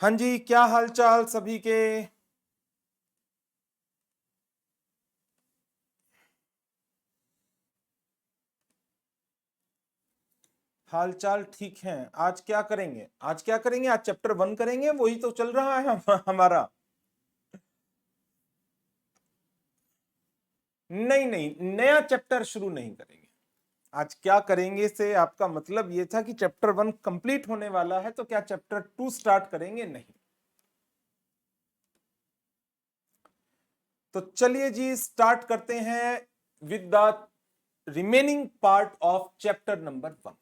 हाँ जी, क्या हाल चाल सभी के। हाल चाल ठीक है। आज क्या करेंगे, आज चैप्टर 1 करेंगे, वही तो चल रहा है हमारा। नहीं नहीं, नया चैप्टर शुरू नहीं करेंगे। आज क्या करेंगे से आपका मतलब ये था कि चैप्टर 1 कंप्लीट होने वाला है, तो क्या चैप्टर 2 स्टार्ट करेंगे? नहीं। तो चलिए जी, स्टार्ट करते हैं with the remaining part of chapter number 1।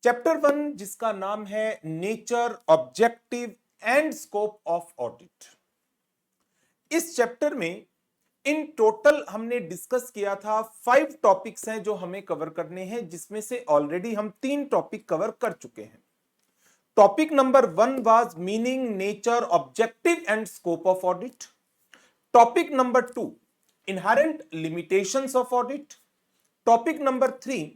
Chapter 1 जिसका नाम है nature, objective and scope of audit. इस चैप्टर में इन टोटल हमने डिस्कस किया था 5 टॉपिक्स हैं जो हमें कवर करने हैं, जिसमें से ऑलरेडी हम 3 टॉपिक कवर कर चुके हैं। Topic number 1 was meaning, nature, objective and scope of audit. Topic number 2 inherent limitations of audit. Topic number 3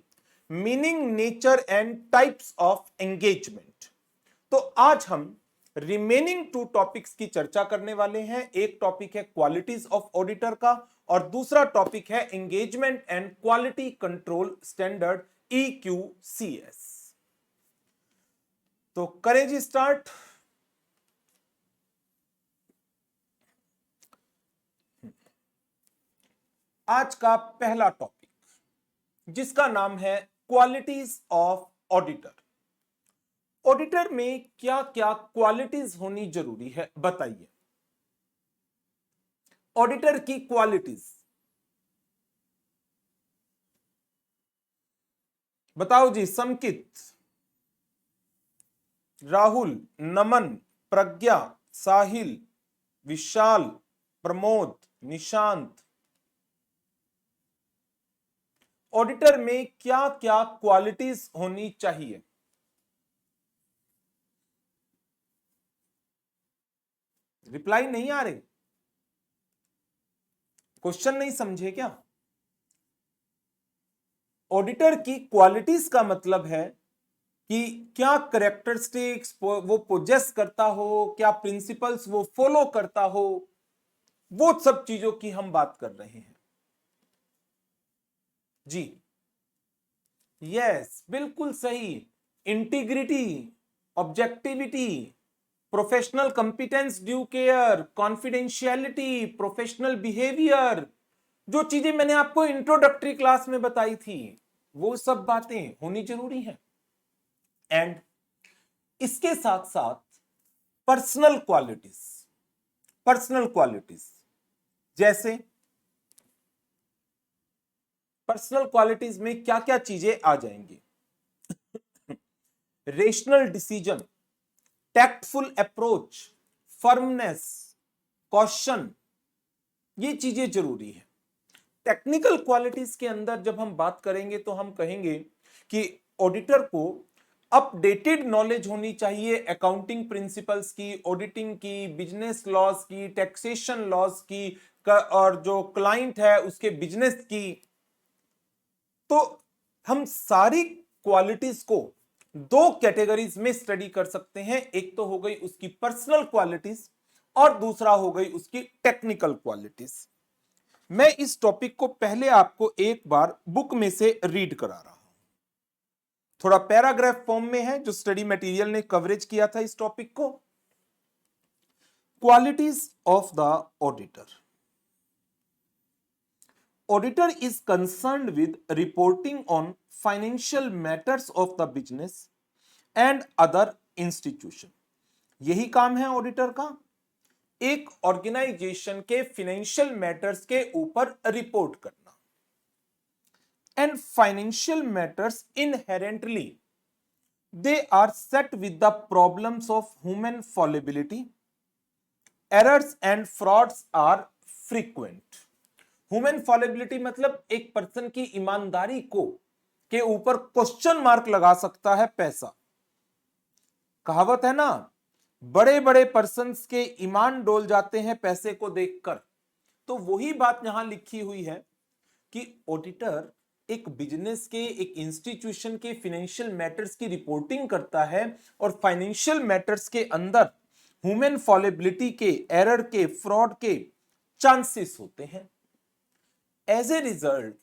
meaning, nature and types of engagement. तो आज हम रिमेनिंग 2 टॉपिक्स की चर्चा करने वाले हैं। एक टॉपिक है क्वालिटीज ऑफ ऑडिटर का, और दूसरा टॉपिक है engagement and quality control standard, EQCS। तो करें जी स्टार्ट। आज का पहला टॉपिक जिसका नाम है क्वालिटीज ऑफ ऑडिटर। ऑडिटर में क्या क्या क्वालिटीज होनी जरूरी है, बताइए। ऑडिटर की क्वालिटीज बताओ जी। समकित, राहुल, नमन, प्रज्ञा, साहिल, विशाल, प्रमोद, निशांत। ऑडिटर में क्या क्या क्वालिटीज होनी चाहिए? रिप्लाई नहीं आ रहे, क्वेश्चन नहीं समझे क्या? ऑडिटर की क्वालिटीज का मतलब है कि क्या करेक्टरिस्टिक्स वो पोजेस करता हो, क्या प्रिंसिपल्स वो फॉलो करता हो, वो सब चीजों की हम बात कर रहे हैं जी। यस, बिल्कुल सही। Integrity, objectivity, professional competence, due care, confidentiality, professional behaviour, जो चीजें मैंने आपको इंट्रोडक्टरी क्लास में बताई थी, वो सब बातें होनी जरूरी हैं। एंड इसके साथ साथ पर्सनल क्वालिटीज। पर्सनल क्वालिटीज जैसे, पर्सनल क्वालिटीज में क्या क्या चीजें आ जाएंगी? Rational decision, tactful approach, firmness, caution, ये चीजें जरूरी है। टेक्निकल क्वालिटीज के अंदर जब हम बात करेंगे तो हम कहेंगे कि ऑडिटर को अपडेटेड नॉलेज होनी चाहिए अकाउंटिंग प्रिंसिपल्स की, ऑडिटिंग की, बिजनेस लॉज की, टैक्सेशन लॉज की, और जो क्लाइंट है उसके बिजनेस की। तो हम सारी क्वालिटीज को 2 कैटेगरीज में स्टडी कर सकते हैं। एक तो हो गई उसकी पर्सनल क्वालिटीज, और दूसरा हो गई उसकी टेक्निकल क्वालिटीज। मैं इस टॉपिक को पहले आपको एक बार बुक में से रीड करा रहा हूं। थोड़ा पैराग्राफ फॉर्म में है, जो स्टडी मटेरियल ने कवरेज किया था इस टॉपिक को। Qualities of the auditor. Auditor is concerned with reporting on financial matters of the business and other institution. यही काम है ऑडिटर का, एक ऑर्गेनाइजेशन के फाइनेंशियल मैटर्स के ऊपर रिपोर्ट करना। And financial matters inherently they are set with the problems of human fallibility, errors and frauds are frequent. Human fallibility मतलब एक पर्सन की ईमानदारी को के ऊपर क्वेश्चन मार्क लगा सकता है पैसा। कहावत है ना, बड़े बड़े पर्सन्स के ईमान डोल जाते हैं पैसे को देखकर। तो वही बात यहां लिखी हुई है कि ऑडिटर एक बिजनेस के, एक इंस्टीट्यूशन के फाइनेंशियल मैटर्स की रिपोर्टिंग करता है और फाइनेंशियल मैटर्स के अंदर ह्यूमन फॉलेबिलिटी के, एरर के, फ्रॉड के चांसेस होते हैं। एज ए रिजल्ट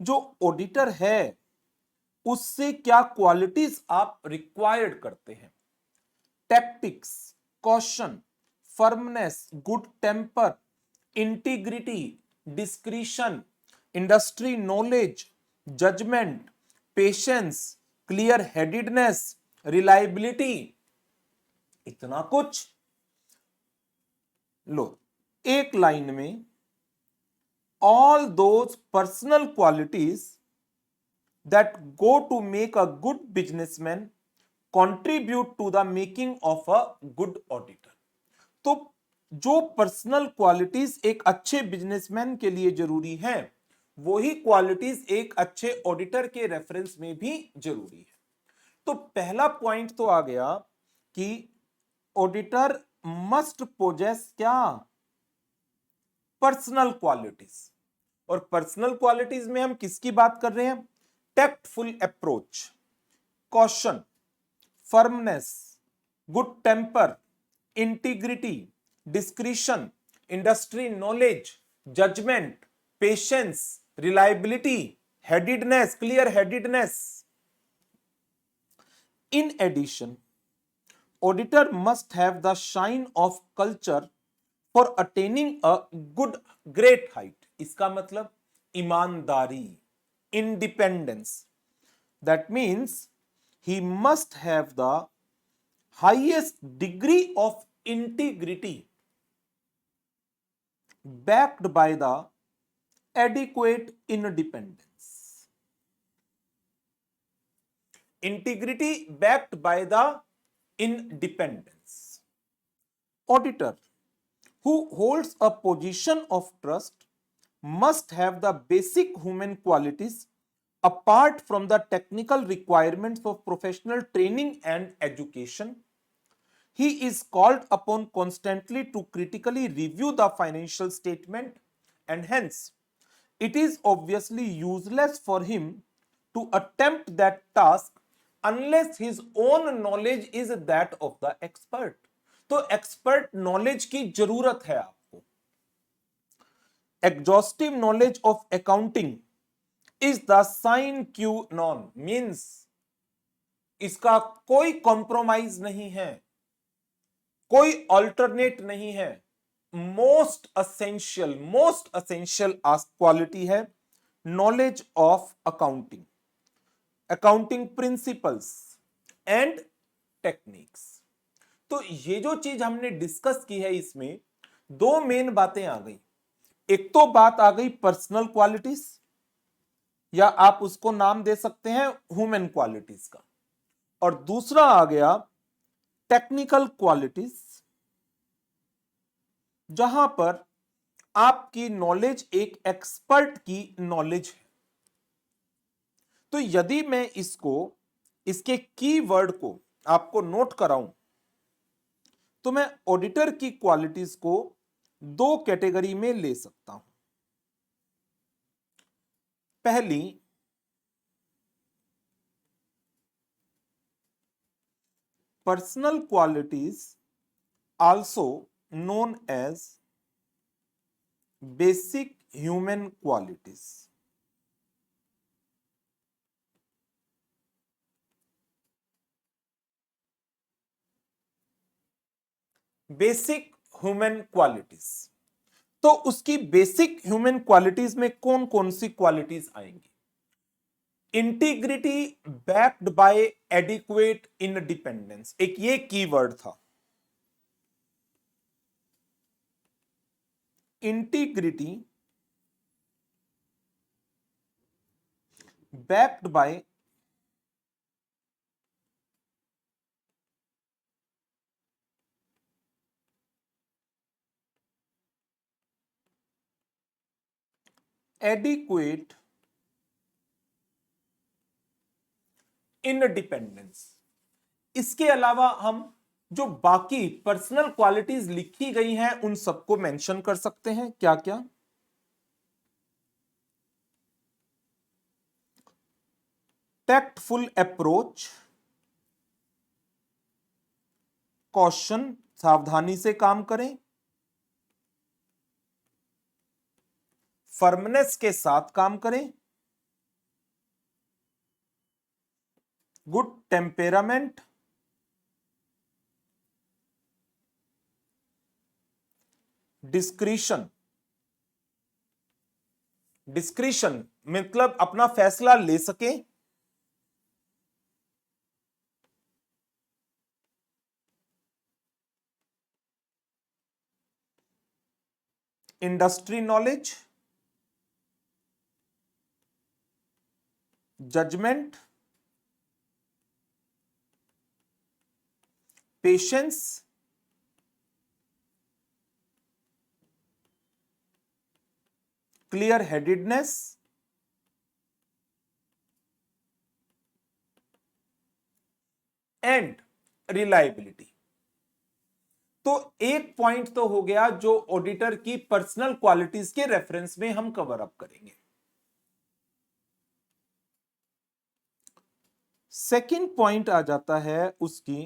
जो ऑडिटर है उससे क्या क्वालिटीज आप रिक्वायर्ड करते हैं? Tactics, caution, firmness, good temper, integrity, discretion, industry knowledge, judgement, patience, clear headedness, reliability, इतना कुछ। लो, एक लाइन में all those personal qualities that go to make a good businessman contribute to the making of a good auditor। तो जो personal qualities एक अच्छे businessman के लिए जरूरी हैं, वही क्वालिटीज एक अच्छे ऑडिटर के रेफरेंस में भी जरूरी है। तो पहला पॉइंट तो आ गया कि ऑडिटर मस्ट पोजेस क्या? Personal qualities. और पर्सनल क्वालिटीज में हम किसकी बात कर रहे हैं? Tactful approach, caution, firmness, good temper, integrity, discretion, industry knowledge, judgement, patience, reliability, headedness, clear headedness. In addition, auditor must have the shine of culture for attaining a good great height. इसका मतलब ईमानदारी, independence. That means he must have the highest degree of integrity backed by the adequate independence। Integrity backed by the independence। Auditor who holds a position of trust must have the basic human qualities apart from the technical requirements of professional training and education। He is called upon constantly to critically review the financial statement, and hence it is obviously useless for him to attempt that task unless his own knowledge is that of the expert। तो expert knowledge की जरूरत है आपको। Exhaustive knowledge of accounting is the sine qua non, means इसका कोई compromise नहीं है, कोई अल्टरनेट नहीं है। मोस्ट असेंशियल क्वालिटी है knowledge of accounting, accounting principles and techniques. तो ये जो चीज हमने डिस्कस की है, इसमें दो मेन बातें आ गई। एक तो बात आ गई पर्सनल क्वालिटीज, या आप उसको नाम दे सकते हैं ह्यूमन क्वालिटीज का, और दूसरा आ गया टेक्निकल क्वालिटीज, जहां पर आपकी नॉलेज एक एक्सपर्ट की नॉलेज है। तो यदि मैं इसके कीवर्ड को आपको नोट कराऊं, तो मैं ऑडिटर की क्वालिटीज को दो कैटेगरी में ले सकता हूं। पहली, personal qualities also known as basic human qualities। Basic human qualities. तो उसकी बेसिक ह्यूमन क्वालिटीज में कौन कौन सी क्वालिटीज आएंगी? Integrity backed by adequate independence, एक ये कीवर्ड था। Integrity backed by adequate independence। इसके अलावा हम जो बाकी पर्सनल क्वालिटीज लिखी गई हैं उन सबको मेंशन कर सकते हैं। क्या क्या? टैक्टफुल अप्रोच, कॉशन, सावधानी से काम करें, फर्मनेस के साथ काम करें, गुड टेम्पेरामेंट, डिस्क्रिशन, डिस्क्रिशन मतलब अपना फैसला ले सके, industry knowledge, judgement, patience, clear headedness, and reliability. तो एक पॉइंट तो हो गया जो ऑडिटर की पर्सनल क्वालिटीज के रेफरेंस में हम कवर अप करेंगे। सेकंड पॉइंट आ जाता है उसकी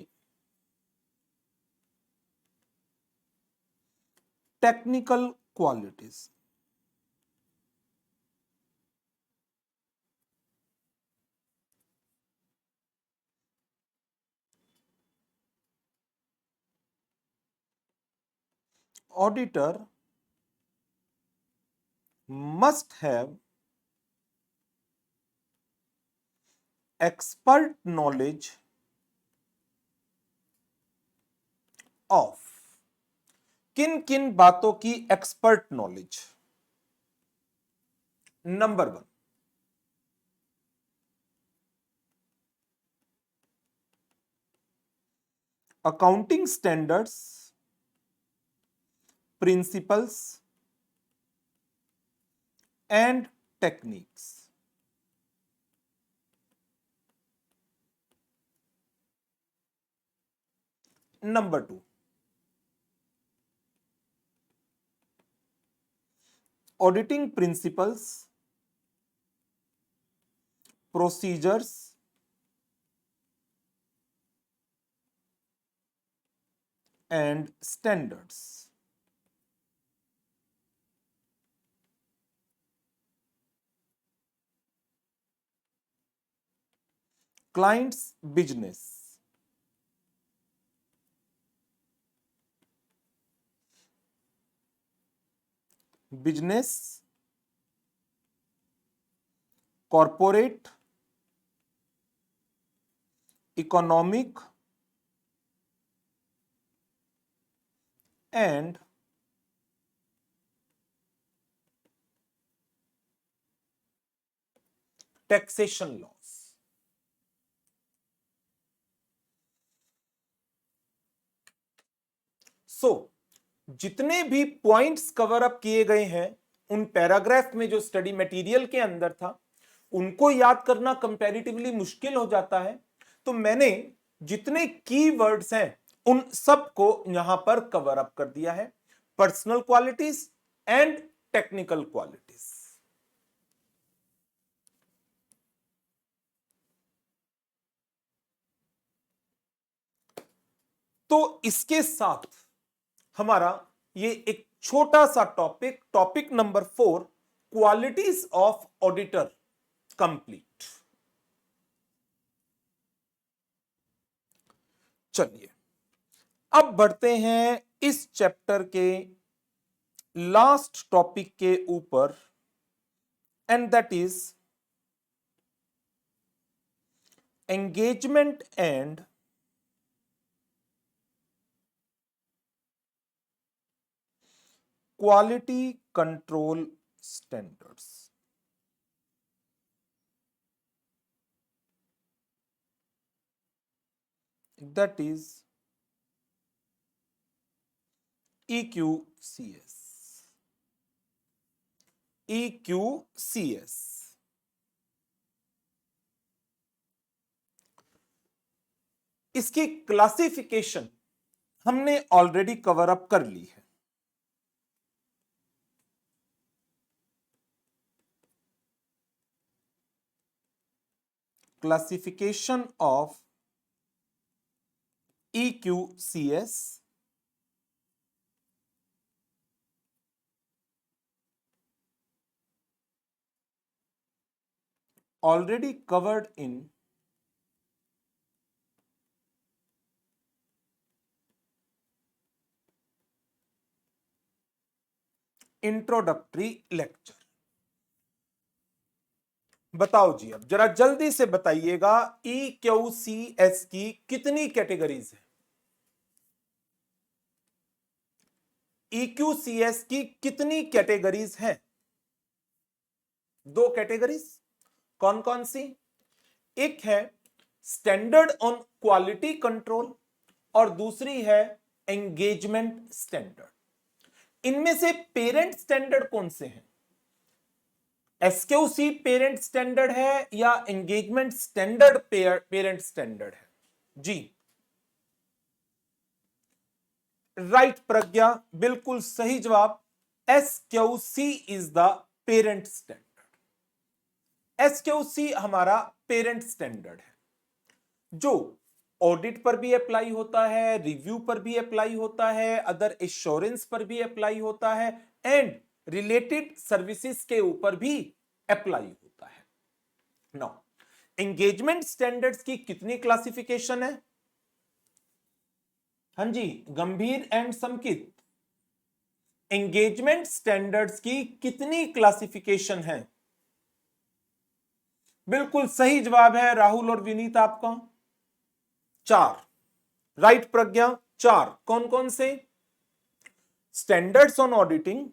technical qualities. Auditor must have expert knowledge of, किन किन बातों की expert knowledge. Number 1, accounting standards, principles and techniques. Number 2, auditing principles, procedures and standards. Clients business, business, corporate, economic and taxation loss. जितने भी points cover up किए गए हैं उन पैराग्राफ में जो स्टडी मटेरियल के अंदर था उनको याद करना कंपैरेटिवली मुश्किल हो जाता है। तो मैंने जितने कीवर्ड्स हैं उन सबको यहां पर कवर अप कर दिया है, personal qualities and technical qualities. तो इसके साथ हमारा ये एक छोटा सा topic number 4, qualities of auditor, complete. चलिए अब बढ़ते हैं इस चैप्टर के लास्ट टॉपिक के ऊपर, and that is engagement and quality control standards. That is EQCS. EQCS इसकी क्लासिफिकेशन हमने ऑलरेडी कवर अप कर ली है। classification of EQCS already covered in introductory lecture. बताओ जी, अब जरा जल्दी से बताइएगा EQCS की कितनी कैटेगरीज है? EQCS की कितनी कैटेगरीज हैं? 2 कैटेगरीज। कौन कौन सी? एक है स्टैंडर्ड ऑन क्वालिटी कंट्रोल और दूसरी है एंगेजमेंट स्टैंडर्ड। इनमें से पेरेंट स्टैंडर्ड कौन से हैं? SQC पेरेंट स्टैंडर्ड है या एंगेजमेंट स्टैंडर्ड पेरेंट स्टैंडर्ड है? जी राइट प्रज्ञा, बिल्कुल सही जवाब। SQC is the parent standard. SQC हमारा पेरेंट स्टैंडर्ड है जो ऑडिट पर भी अप्लाई होता है, रिव्यू पर भी अप्लाई होता है, अदर एश्योरेंस पर भी अप्लाई होता है एंड रिलेटेड सर्विसेज के ऊपर भी अप्लाई होता है। नाउ एंगेजमेंट स्टैंडर्ड्स की कितनी क्लासिफिकेशन है? हाँ जी, गंभीर एंड समकित, एंगेजमेंट स्टैंडर्ड्स की कितनी क्लासिफिकेशन है? बिल्कुल सही जवाब है राहुल और विनीत आपका 4। राइट प्रज्ञा, 4। कौन कौन से? Standards on auditing,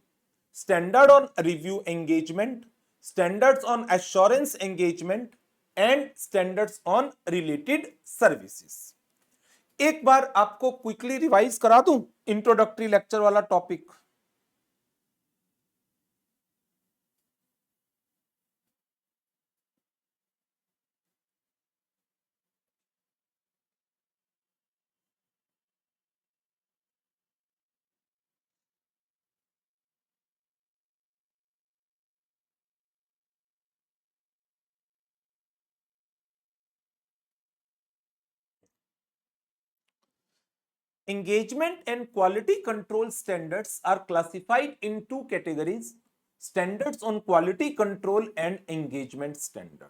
standard on review engagement, standards on assurance engagement and standards on related services. एक बार आपको क्विकली रिवाइज करा दूं इंट्रोडक्टरी लेक्चर वाला topic. Engagement and quality control standards are classified in 2 categories: standards on quality control and engagement standard.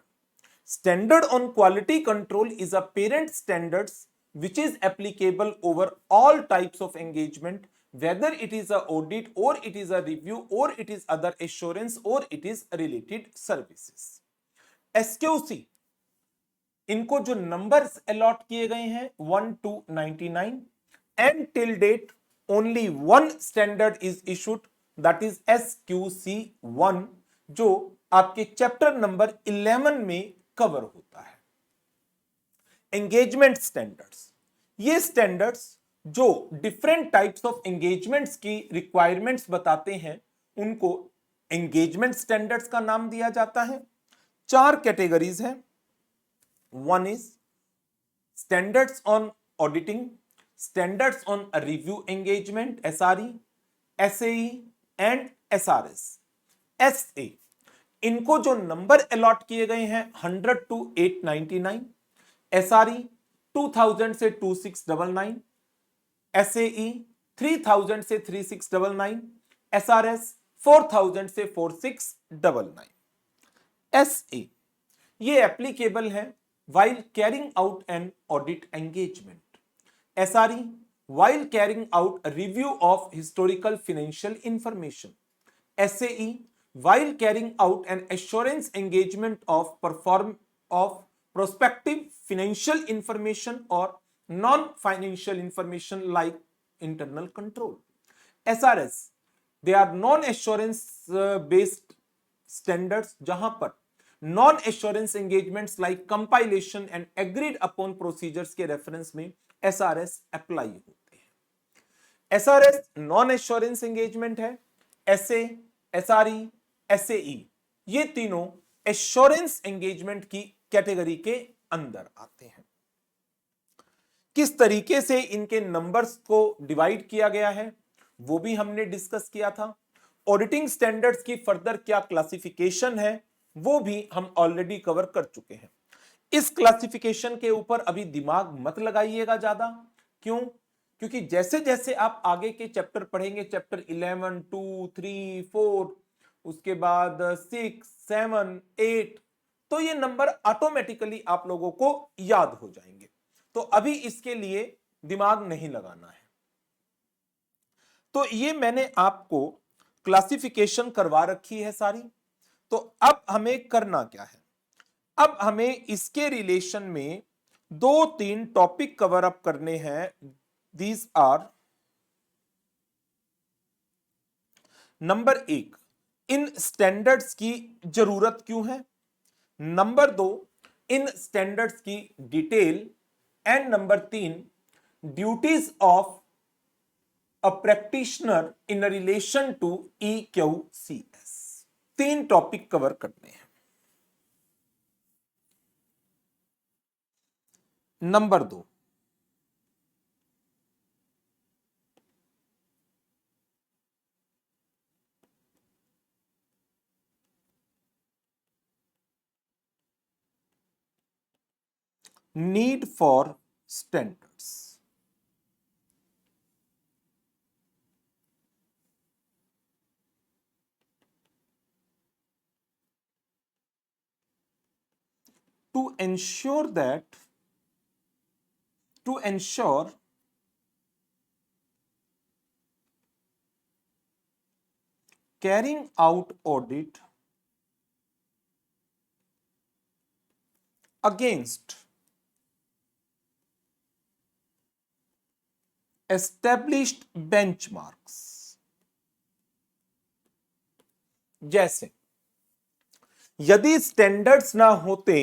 Standard on quality control is a parent standards which is applicable over all types of engagement, whether it is a audit or it is a review or it is other assurance or it is related services. SQC इनको जो numbers allot किए गए हैं 1 to 99 and till date only one standard is issued, that is SQC1, जो आपके chapter number 11 में cover होता है। एंगेजमेंट स्टैंडर्ड्स, ये स्टैंडर्ड्स जो डिफरेंट टाइप्स ऑफ एंगेजमेंट्स की रिक्वायरमेंट्स बताते हैं उनको एंगेजमेंट स्टैंडर्ड्स का नाम दिया जाता है। 4 कैटेगरीज हैं। One is standards on auditing, standards on a review engagement SRE, SAE and SRS. SA इनको जो नंबर अलॉट किए गए हैं 100 to 899, SRE 2000 से 2699, SAE 3000 से 3699, SRS 4000 से 4699। SA ये एप्लीकेबल है while carrying out an audit engagement. SRE while carrying out a review of historical financial information. SAE while carrying out an assurance engagement of prospective financial information or non-financial information like internal control. SRS they are non-assurance based standards जहां पर non assurance engagements like compilation and agreed upon procedures के reference में SRS apply होते हैं। SRS non assurance engagement है। S A, SRE, SAE ये तीनों assurance engagement की कैटेगरी के अंदर आते हैं। किस तरीके से इनके नंबर्स को डिवाइड किया गया है वो भी हमने डिस्कस किया था। ऑडिटिंग स्टैंडर्ड्स की फर्दर क्या क्लासिफिकेशन है वो भी हम ऑलरेडी कवर कर चुके हैं। इस क्लासिफिकेशन के ऊपर अभी दिमाग मत लगाइएगा ज्यादा। क्यों? क्योंकि जैसे जैसे आप आगे के चैप्टर पढ़ेंगे, चैप्टर 11, 2, 3, 4, उसके बाद 6, 7, 8, तो ये नंबर ऑटोमेटिकली आप लोगों को याद हो जाएंगे। तो अभी इसके लिए दिमाग नहीं लगाना है। तो ये मैंने आपको क्लासिफिकेशन करवा रखी है सारी। तो अब हमें करना क्या है? अब हमें इसके रिलेशन में 2-3 टॉपिक कवर अप करने हैं। दीज आर, नंबर 1, इन स्टैंडर्ड्स की जरूरत क्यों है। नंबर 2, इन स्टैंडर्ड्स की detail. And number 3, duties of a practitioner in relation to EQCS। 3 topic cover करने हैं। Number 2, need for standards. to ensure that to ensure carrying out audit against established benchmarks। जैसे यदि स्टैंडर्ड्स ना होते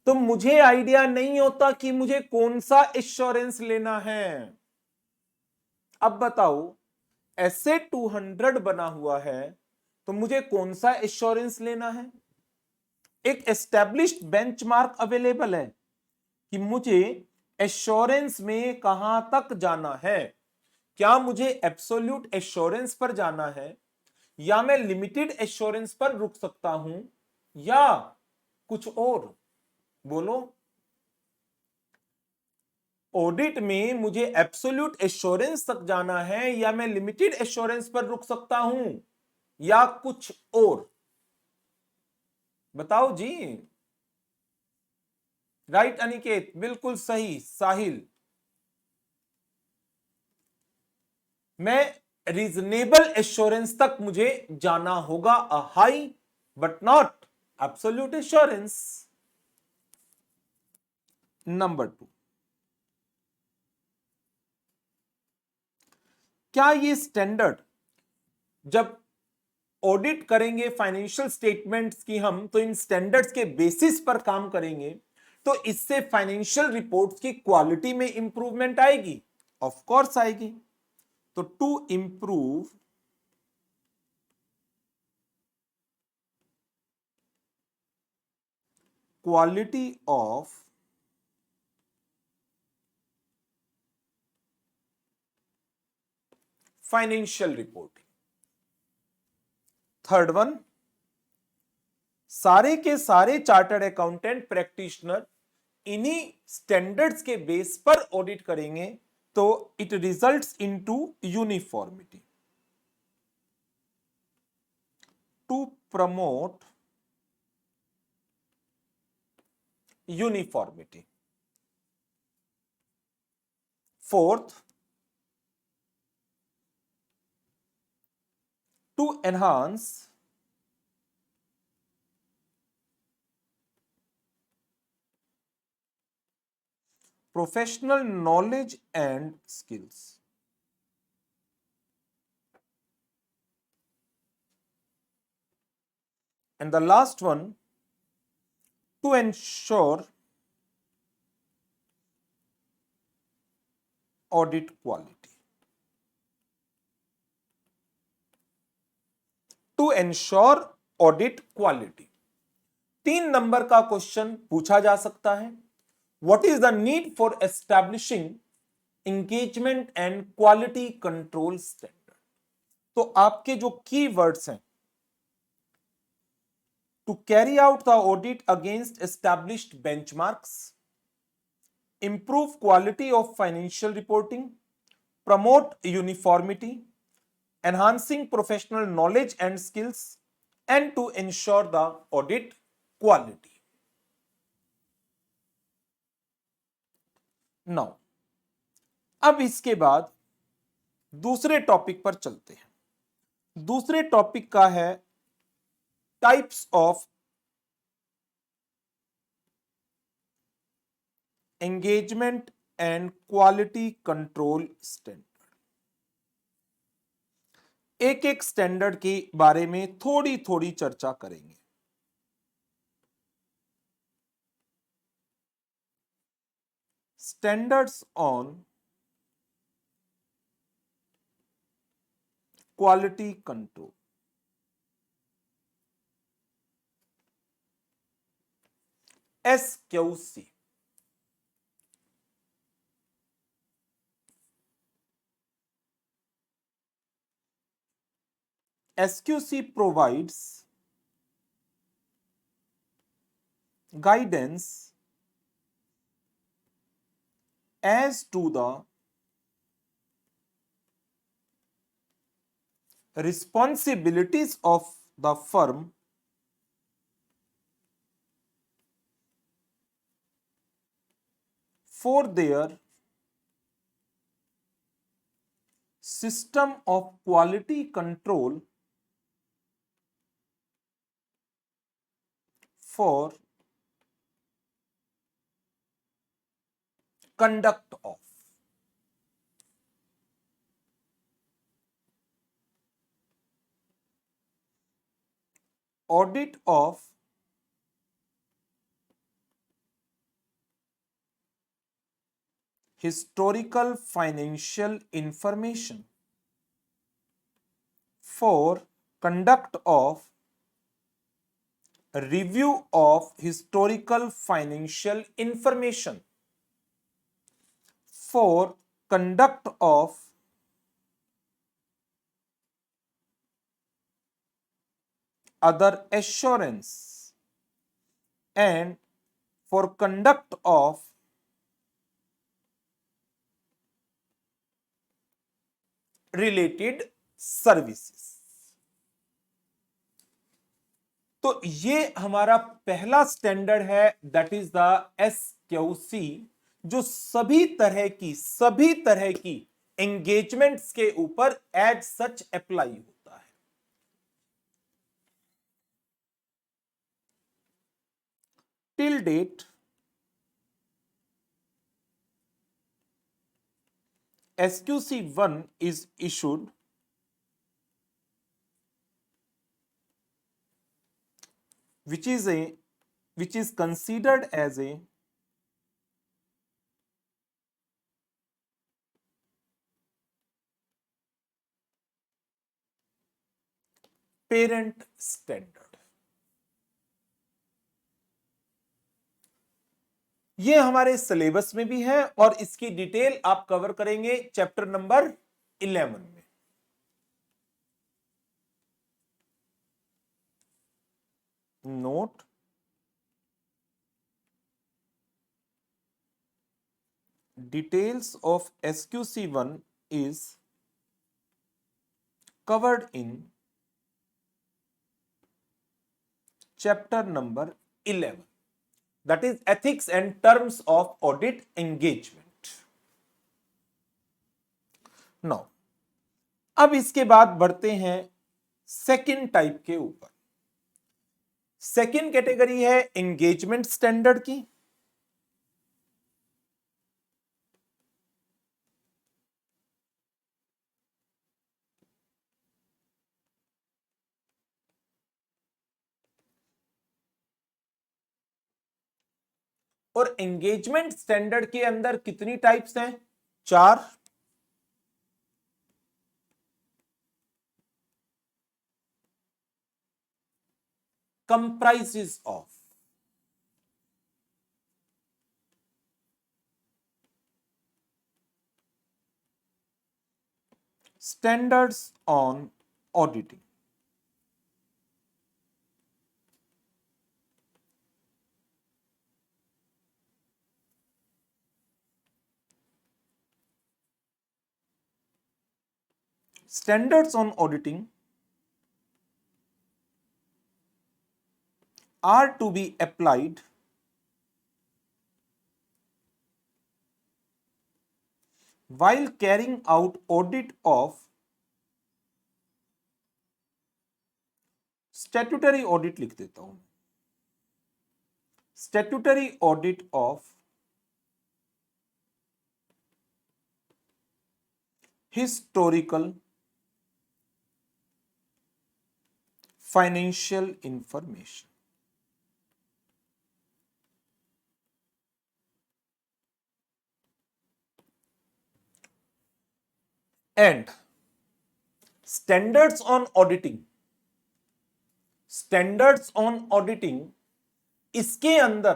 तो मुझे आइडिया नहीं होता कि मुझे कौन सा एश्योरेंस लेना है। अब बताओ, एसए 200 बना हुआ है तो मुझे कौन सा एश्योरेंस लेना है। एक एस्टेब्लिश्ड बेंचमार्क अवेलेबल है कि मुझे एश्योरेंस में कहां तक जाना है। क्या मुझे एब्सोल्यूट एश्योरेंस पर जाना है, या मैं लिमिटेड एश्योरेंस पर रुक सकता हूं, या कुछ और? बोलो। ऑडिट में मुझे एब्सोल्यूट एश्योरेंस तक जाना है, या मैं लिमिटेड एश्योरेंस पर रुक सकता हूं, या कुछ और? बताओ जी। राइट अनिकेत, बिल्कुल सही। साहिल, मैं रीजनेबल एश्योरेंस तक मुझे जाना होगा, a high but not absolute assurance. Number 2, क्या ये स्टैंडर्ड, जब ऑडिट करेंगे फाइनेंशियल स्टेटमेंट्स की हम, तो इन स्टैंडर्ड्स के बेसिस पर काम करेंगे, तो इससे फाइनेंशियल रिपोर्ट्स की क्वालिटी में इंप्रूवमेंट आएगी? ऑफ कोर्स आएगी। तो to improve quality of financial reporting. Third one, सारे के सारे चार्टर्ड अकाउंटेंट प्रैक्टिशनर इन्हीं स्टैंडर्ड्स के बेस पर ऑडिट करेंगे, तो it results into uniformity. To promote uniformity. Fourth, to enhance professional knowledge and skills। And the last one, to ensure audit quality। To ensure audit quality। 3 number का question पूछा जा सकता है। What is the need for establishing engagement and quality control standard? तो आपके जो की words हैं, to carry out the audit against established benchmarks, improve quality of financial reporting, promote uniformity, enhancing professional knowledge and skills, and to ensure the audit quality. Now, अब इसके बाद दूसरे topic पर चलते हैं। दूसरे टॉपिक का है types of engagement and quality control standard. एक एक स्टैंडर्ड के बारे में थोड़ी थोड़ी चर्चा करेंगे। Standards on quality control. SQC। SQC provides guidance as to the responsibilities of the firm for their system of quality control for conduct of audit of historical financial information, for conduct of review of historical financial information, for conduct of other assurance, and for conduct of related services। तो ये हमारा पहला standard है, that is the SQC, जो सभी तरह की engagements के ऊपर एज सच अप्लाई होता है। Till date SQC1 is issued which is considered as a parent standard. ये हमारे सिलेबस में भी है और इसकी डिटेल आप कवर करेंगे चैप्टर नंबर 11 में। Note, details of SQC1 is covered in chapter number 11, that is ethics and terms of audit engagement. Now, अब इसके बाद बढ़ते हैं सेकंड टाइप के ऊपर। सेकंड कैटेगरी है एंगेजमेंट स्टैंडर्ड की। और एंगेजमेंट स्टैंडर्ड के अंदर कितनी टाइप्स हैं? 4। comprises of standards on auditing, standards on auditing are to be applied while carrying out audit of statutory audit लिख देता हूं, statutory audit of historical financial information. And standards on auditing, standards on auditing, इसके अंदर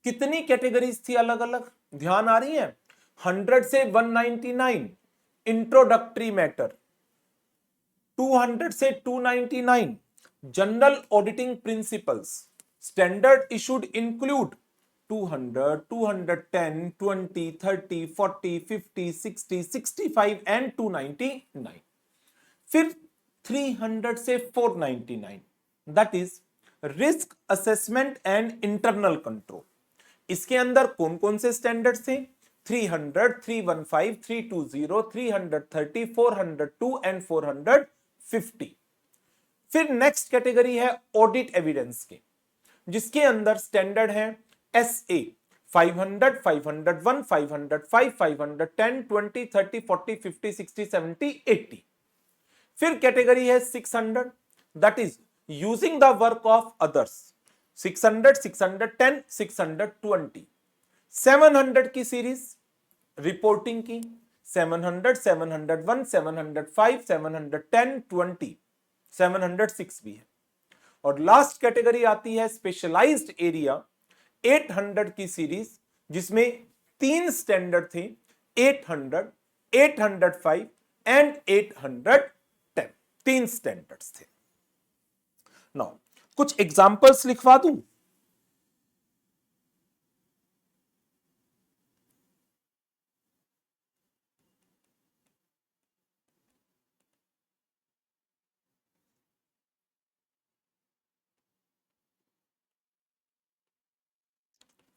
कितनी categories थी अलग अलग, ध्यान आ रही है? 100 से 199 इंट्रोडक्टरी मैटर, 200 से 299 general auditing principles, standard issued include 200, 210, 20, 30, 40, 50, 60, 65 and 299. फिर 300 से 499 that is risk assessment and internal control. इसके अंदर कौन कौन से स्टैंडर्ड थे? 300, 315, 320, 330, 402 एंड 450. फिर नेक्स्ट कैटेगरी है ऑडिट एविडेंस के, जिसके अंदर स्टैंडर्ड है SA 500, 501, 505, 510, 20, 30, 40, 50, 60, 70, 80. फिर कैटेगरी है 600, that is using the work of others, 600, 610, 620. 700 की सीरीज रिपोर्टिंग की, 700, 701, 705, 710, 20, 706 भी है. और लास्ट कैटेगरी आती है स्पेशलाइज्ड एरिया, 800 की सीरीज, जिसमें 3 स्टैंडर्ड थे, 800, 805 एंड 810. 3 स्टैंडर्ड्स थे. नाउ कुछ एग्जांपल्स लिखवा दूं.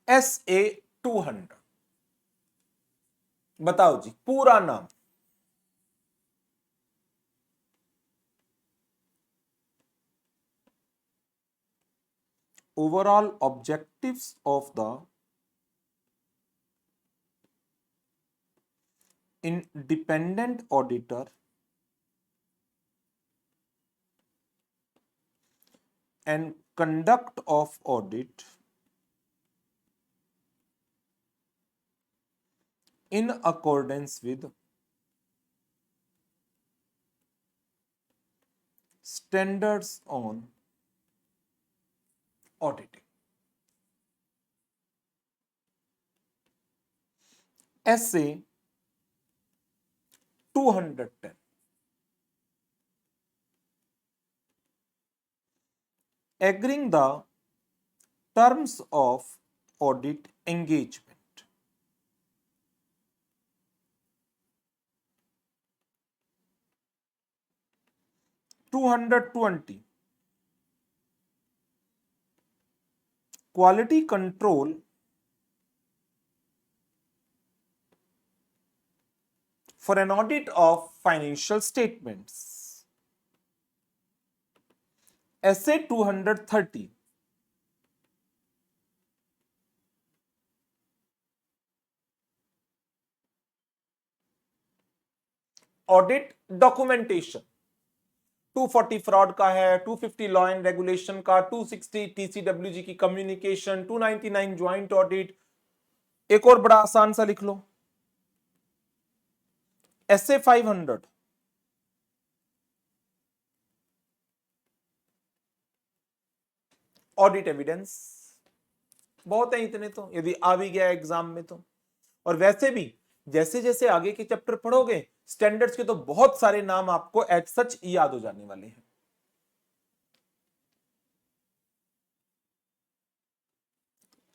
SA 200, बताओ जी पूरा नाम. Overall objectives of the independent auditor and conduct of audit in accordance with standards on auditing. SA 210, agreeing the terms of audit engagement. 220, quality control for an audit of financial statements. SA 230, audit documentation. 240 fraud का है, 250 law and regulation का, 260 TCWG की communication, 299 joint audit. एक और बड़ा आसान सा लिख लो, SA 500, ऑडिट एविडेंस. बहुत है इतने तो, यदि आ भी गया एग्जाम में तो. और वैसे भी जैसे जैसे आगे के चैप्टर पढ़ोगे, स्टैंडर्ड्स के तो बहुत सारे नाम आपको एट सच याद हो जाने वाले हैं.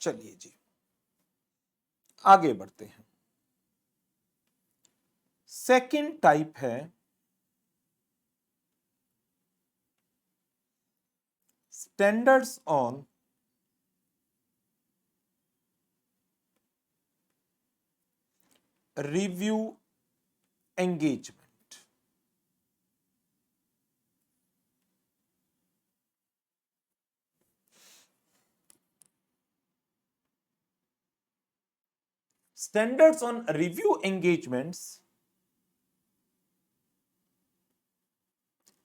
चलिए जी आगे बढ़ते हैं. सेकंड टाइप है standards on review engagement. Standards on review engagements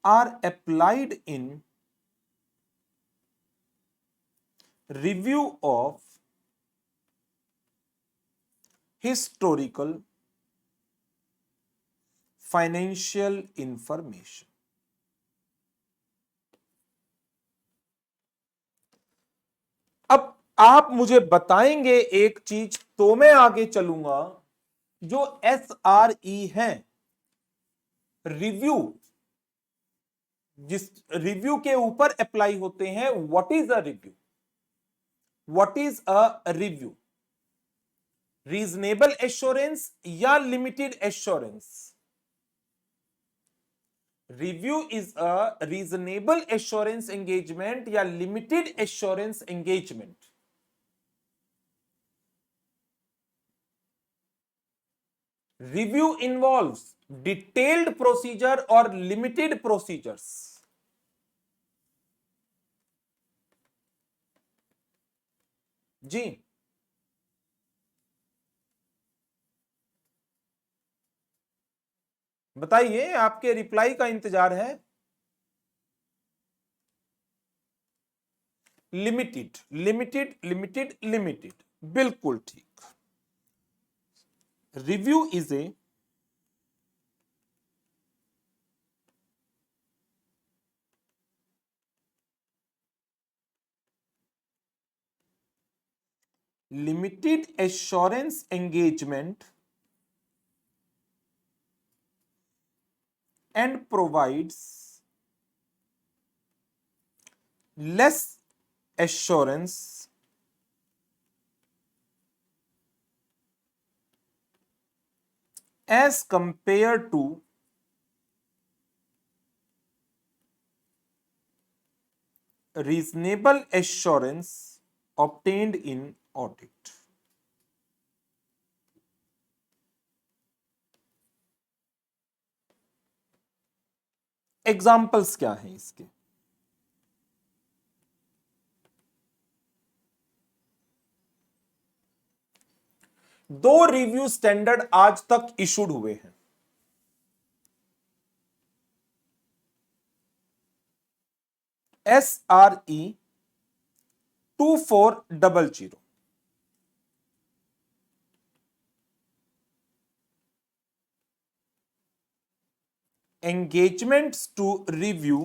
are applied in review of historical financial information. अब आप मुझे बताएंगे एक चीज तो मैं आगे चलूंगा। जो SRE है, रिव्यू, जिस रिव्यू के ऊपर अप्लाई होते हैं, what is a review? What is a review? Reasonable assurance या limited assurance? Review is a reasonable assurance engagement या limited assurance engagement? Review involves detailed procedure और लिमिटेड प्रोसीजर्स? जी, बताइए, आपके रिप्लाई का इंतजार है। लिमिटेड, लिमिटेड, लिमिटेड, लिमिटेड, बिल्कुल ठीक। Review is a limited assurance engagement and provides less assurance as compared to reasonable assurance obtained in audit। Examples क्या हैं इसके? दो रिव्यू स्टैंडर्ड आज तक इशूड हुए हैं। SRE 2400, engagements to review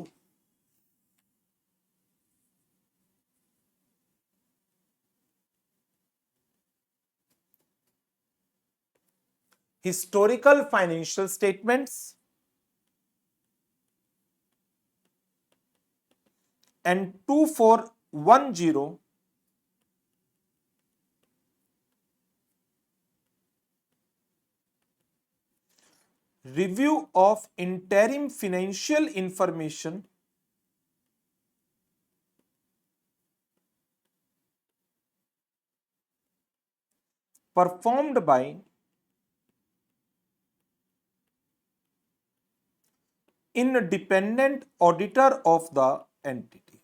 historical financial statements and 2410 review of interim financial information performed by independent auditor of the entity।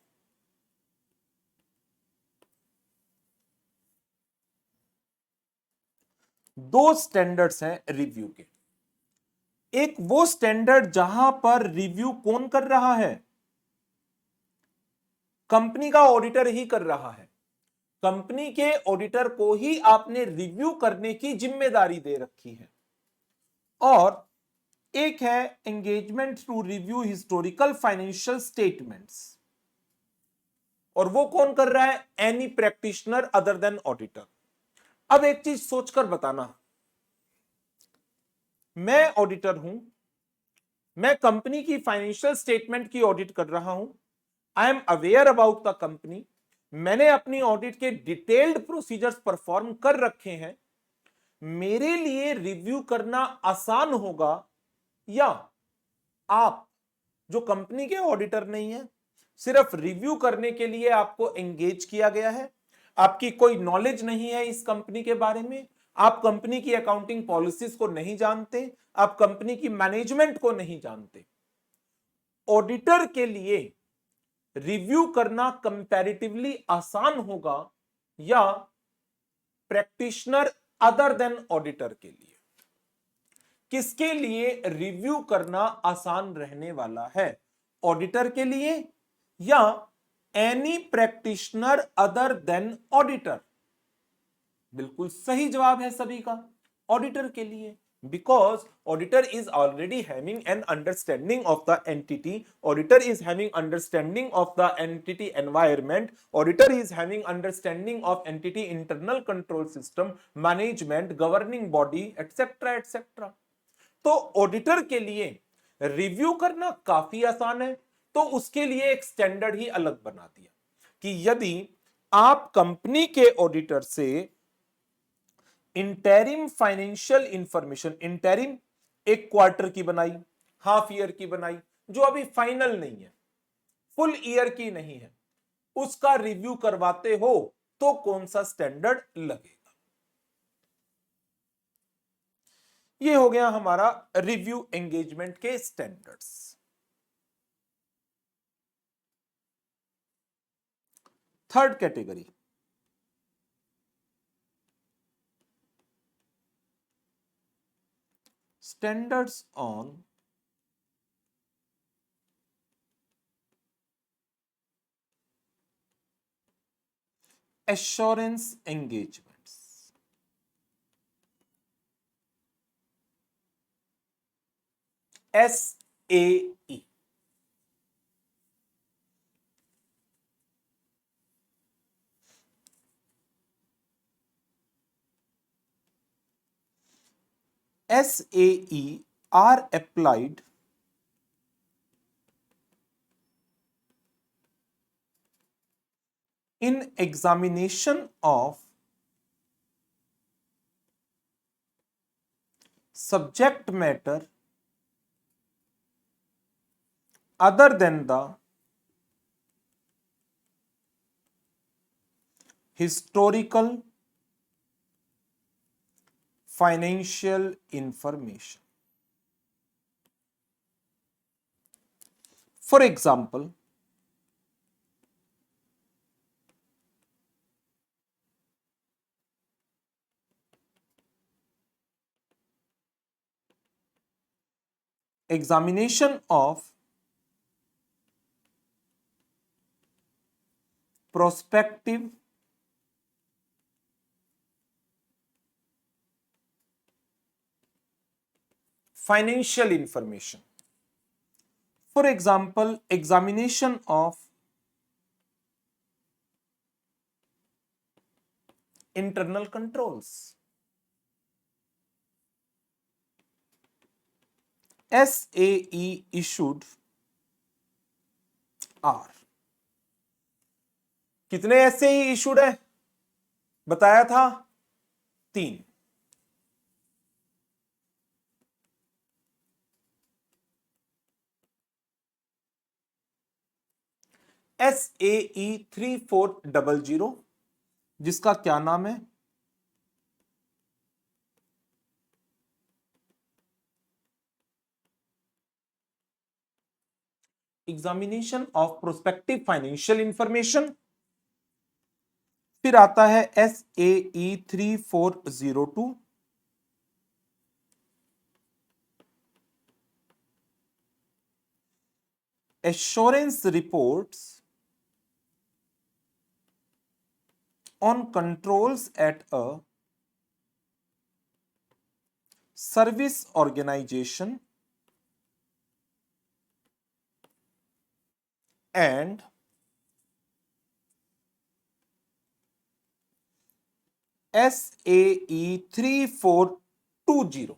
दो standards हैं रिव्यू के। एक वो स्टैंडर्ड जहां पर रिव्यू कौन कर रहा है? कंपनी का ऑडिटर ही कर रहा है। कंपनी के ऑडिटर को ही आपने रिव्यू करने की जिम्मेदारी दे रखी है। और एक है engagement to review historical financial statements, और वो कौन कर रहा है? Any practitioner other than auditor. अब एक चीज सोचकर बताना, मैं ऑडिटर हूं, मैं कंपनी की फाइनेंशियल स्टेटमेंट की ऑडिट कर रहा हूं, I am aware about the company, मैंने अपनी ऑडिट के डिटेल्ड प्रोसीजर्स परफॉर्म कर रखे हैं, मेरे लिए रिव्यू करना आसान होगा, या आप जो कंपनी के ऑडिटर नहीं है, सिर्फ रिव्यू करने के लिए आपको एंगेज किया गया है। आपकी कोई नॉलेज नहीं है इस कंपनी के बारे में, आप कंपनी की अकाउंटिंग पॉलिसीज को नहीं जानते, आप कंपनी की मैनेजमेंट को नहीं जानते। ऑडिटर के लिए रिव्यू करना कंपैरेटिवली आसान होगा या प्रैक्टिशनर अदर देन ऑडिटर के लिए? किसके लिए रिव्यू करना आसान रहने वाला है, ऑडिटर के लिए या any practitioner other than auditor? बिल्कुल सही जवाब है सभी का, ऑडिटर के लिए, because auditor is already having an understanding of the entity, auditor is having understanding of the entity environment, auditor is having understanding of entity internal control system, management, governing body, etc etc। तो auditor के लिए review करना काफी आसान है, तो उसके लिए एक स्टैंडर्ड ही अलग बना दिया कि यदि आप कंपनी के ऑडिटर से इंटरिम फाइनेंशियल इंफॉर्मेशन, इंटरिम एक क्वार्टर की बनाई, हाफ ईयर की बनाई, जो अभी फाइनल नहीं है, फुल ईयर की नहीं है, उसका रिव्यू करवाते हो तो कौन सा स्टैंडर्ड लगेगा? ये हो गया हमारा रिव्यू एंगेजमेंट के standards. Third category, standards on assurance engagements। SAE। SAE are applied in examination of subject matter other than the historical financial information। For example, examination of prospective financial information। For example, examination of internal controls। SAE issued are, कितने SAE issued है बताया था? 3। SAE 3400 जिसका क्या नाम है? Examination of prospective financial information. फिर आता है SAE 3402 assurance reports on controls at a service organization and SAE 3420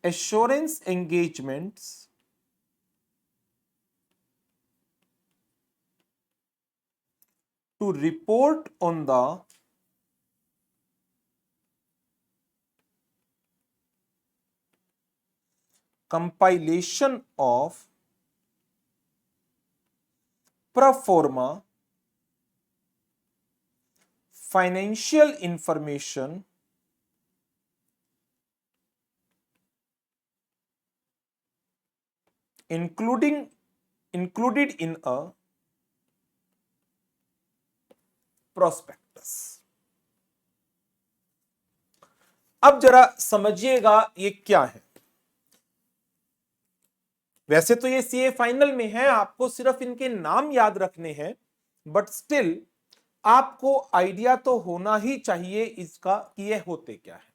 assurance engagements to report on the compilation of pro forma financial information included in a prospectus। अब जरा समझिएगा ये क्या है। वैसे तो ये सीए फाइनल में है, आपको सिर्फ इनके नाम याद रखने हैं, बट स्टिल आपको आइडिया तो होना ही चाहिए इसका कि ये होते क्या है।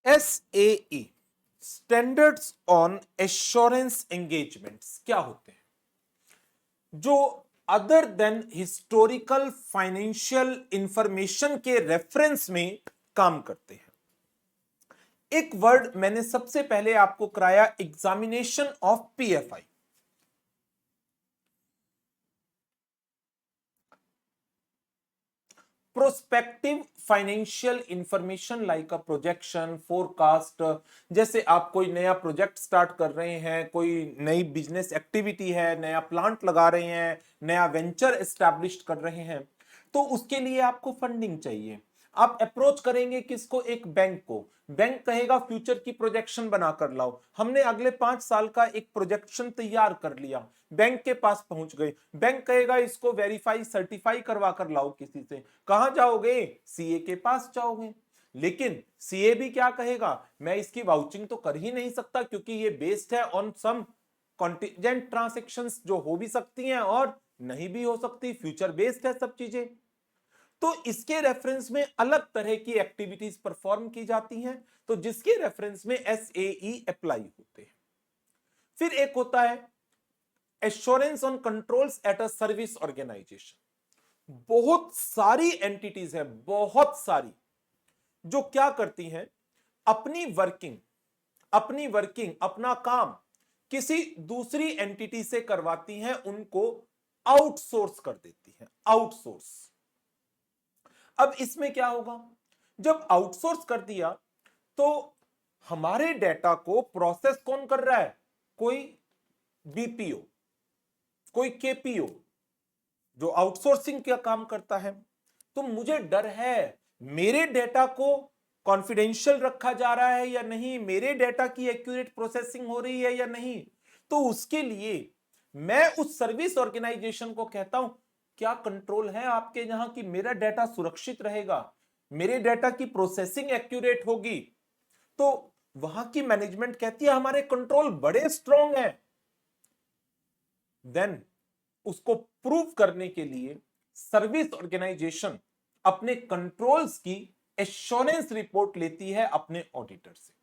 SAE standards on assurance engagements क्या होते हैं? जो other than historical financial information के रेफरेंस में काम करते हैं। एक वर्ड मैंने सबसे पहले आपको कराया, examination of PFI। Prospective financial information like a projection, forecast. जैसे आप कोई नया प्रोजेक्ट स्टार्ट कर रहे हैं, कोई नई बिजनेस एक्टिविटी है, नया प्लांट लगा रहे हैं, नया वेंचर एस्टैब्लिश कर रहे हैं, तो उसके लिए आपको फंडिंग चाहिए। आप अप्रोच करेंगे किसको? एक बैंक को। बैंक कहेगा फ्यूचर की प्रोजेक्शन बनाकर लाओ। हमने अगले 5 साल का एक प्रोजेक्शन तैयार कर लिया, बैंक के पास पहुंच गए। बैंक कहेगा इसको वेरीफाई सर्टिफाई करवा कर लाओ किसी से। कहां जाओगे? सीए के पास जाओगे। लेकिन सीए भी क्या कहेगा? मैं इसकी वाउचिंग तो कर ही नहीं सकता क्योंकि ये बेस्ड है ऑन सम कॉन्टिजेंट ट्रांजैक्शंस जो हो भी सकती हैं और नहीं भी हो सकती, फ्यूचर बेस्ड है सब चीजें। तो इसके रेफरेंस में अलग तरह की एक्टिविटीज परफॉर्म की जाती हैं, तो जिसके रेफरेंस में SAE अप्लाई होते हैं। फिर एक होता है assurance on controls at a service organisation. बहुत सारी एंटिटीज है, बहुत सारी, जो क्या करती हैं, अपनी वर्किंग अपना काम किसी दूसरी एंटिटी से करवाती हैं, उनको आउटसोर्स कर देती हैं, आउटसोर्स। अब इसमें क्या होगा? जब आउटसोर्स कर दिया तो हमारे डेटा को प्रोसेस कौन कर रहा है? कोई BPO, कोई KPO जो आउटसोर्सिंग का काम करता है। तो मुझे डर है मेरे डेटा को कॉन्फिडेंशियल रखा जा रहा है या नहीं, मेरे डेटा की एक्यूरेट प्रोसेसिंग हो रही है या नहीं। तो उसके लिए मैं उस सर्विस ऑर्गेनाइजेशन को कहता हूं, क्या कंट्रोल है आपके यहां कि मेरा डेटा सुरक्षित रहेगा, मेरे डेटा की प्रोसेसिंग एक्यूरेट होगी? तो वहां की मैनेजमेंट कहती है हमारे कंट्रोल बड़े स्ट्रांग हैं। देन उसको प्रूव करने के लिए सर्विस ऑर्गेनाइजेशन अपने कंट्रोल्स की एश्योरेंस रिपोर्ट लेती है अपने ऑडिटर से।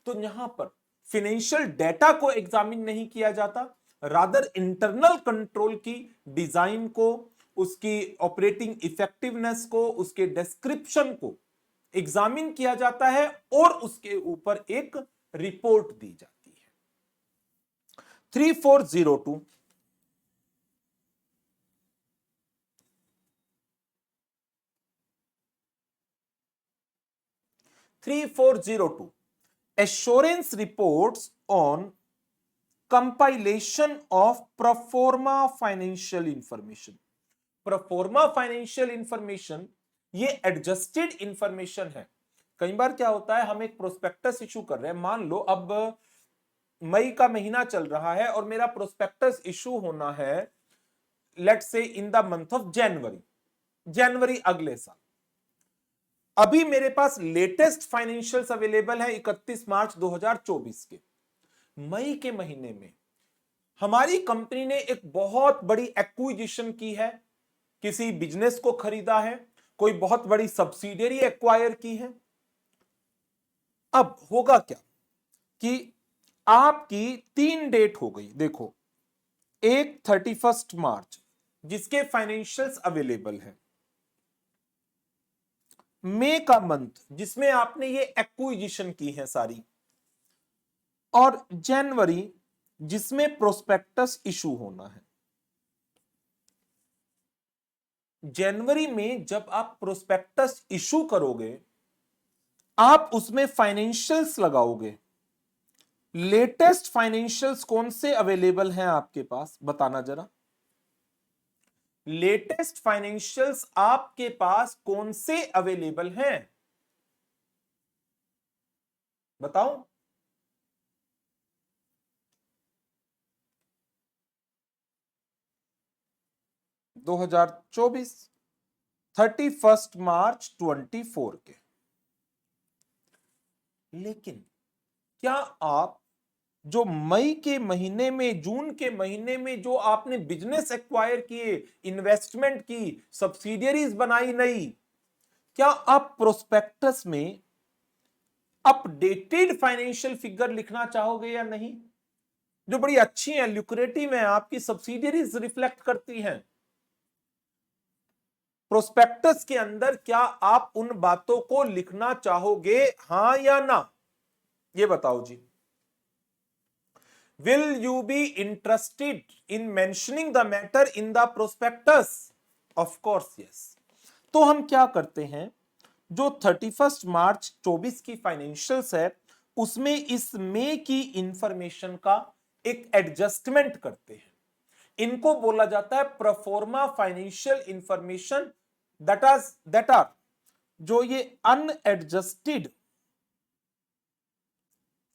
तो यहां पर फाइनेंशियल डेटा को एग्जामिन नहीं किया जाता, रादर इंटरनल कंट्रोल की डिजाइन को, उसकी ऑपरेटिंग इफेक्टिवनेस को, उसके डिस्क्रिप्शन को एग्जामिन किया जाता है और उसके ऊपर एक रिपोर्ट दी जाती है। 3402 3402 assurance reports on compilation of pro forma financial information। pro forma financial information ये एडजस्टेड इंफॉर्मेशन है। कई बार क्या होता है, हम एक प्रोस्पेक्टस इशू कर रहे हैं, मान लो अब मई का महीना चल रहा है और मेरा प्रोस्पेक्टस इशू होना है let's say in the month of January, जनवरी अगले साल। अभी मेरे पास लेटेस्ट फाइनेंशियल्स अवेलेबल है 31 मार्च 2024 के। मई के महीने में हमारी कंपनी ने एक बहुत बड़ी एक्विजिशन की है, किसी बिजनेस को खरीदा है, कोई बहुत बड़ी सब्सिडियरी एक्वायर की है। अब होगा क्या कि आपकी 3 डेट हो गई, देखो, एक 31 मार्च जिसके फाइनेंशियल्स अवेलेबल है, मई का मंथ जिसमें आपने ये एक्विजिशन की है सारी, और जनवरी जिसमें प्रोस्पेक्टस इशू होना है। जनवरी में जब आप प्रोस्पेक्टस इशू करोगे, आप उसमें फाइनेंशियल्स लगाओगे। लेटेस्ट फाइनेंशियल्स कौन से अवेलेबल हैं आपके पास, बताना जरा। लेटेस्ट फाइनेंशियल्स आपके पास कौन से अवेलेबल हैं, बताओ। दो हजार 31 मार्च 24 के। लेकिन क्या आप जो मई के महीने में, जून के महीने में जो आपने बिजनेस एक्वायर किए, इन्वेस्टमेंट की, सब्सिडियरीज बनाई नई, क्या आप प्रोस्पेक्टस में अपडेटेड फाइनेंशियल फिगर लिखना चाहोगे या नहीं, जो बड़ी अच्छी है, ल्यूक्रेटिव है, आपकी सब्सिडियरीज रिफ्लेक्ट करती हैं। प्रोस्पेक्टस के अंदर क्या आप उन बातों को लिखना चाहोगे, हां या ना, ये बताओ जी। Will you be interested in mentioning the matter in the prospectus? Of course, yes. तो हम क्या करते हैं, जो 31 मार्च 24 की फाइनेंशियल्स है, उसमें इस मई की इंफॉर्मेशन का एक एडजस्टमेंट करते हैं। इनको बोला जाता है proforma financial information, that are जो ये अनएडजस्टेड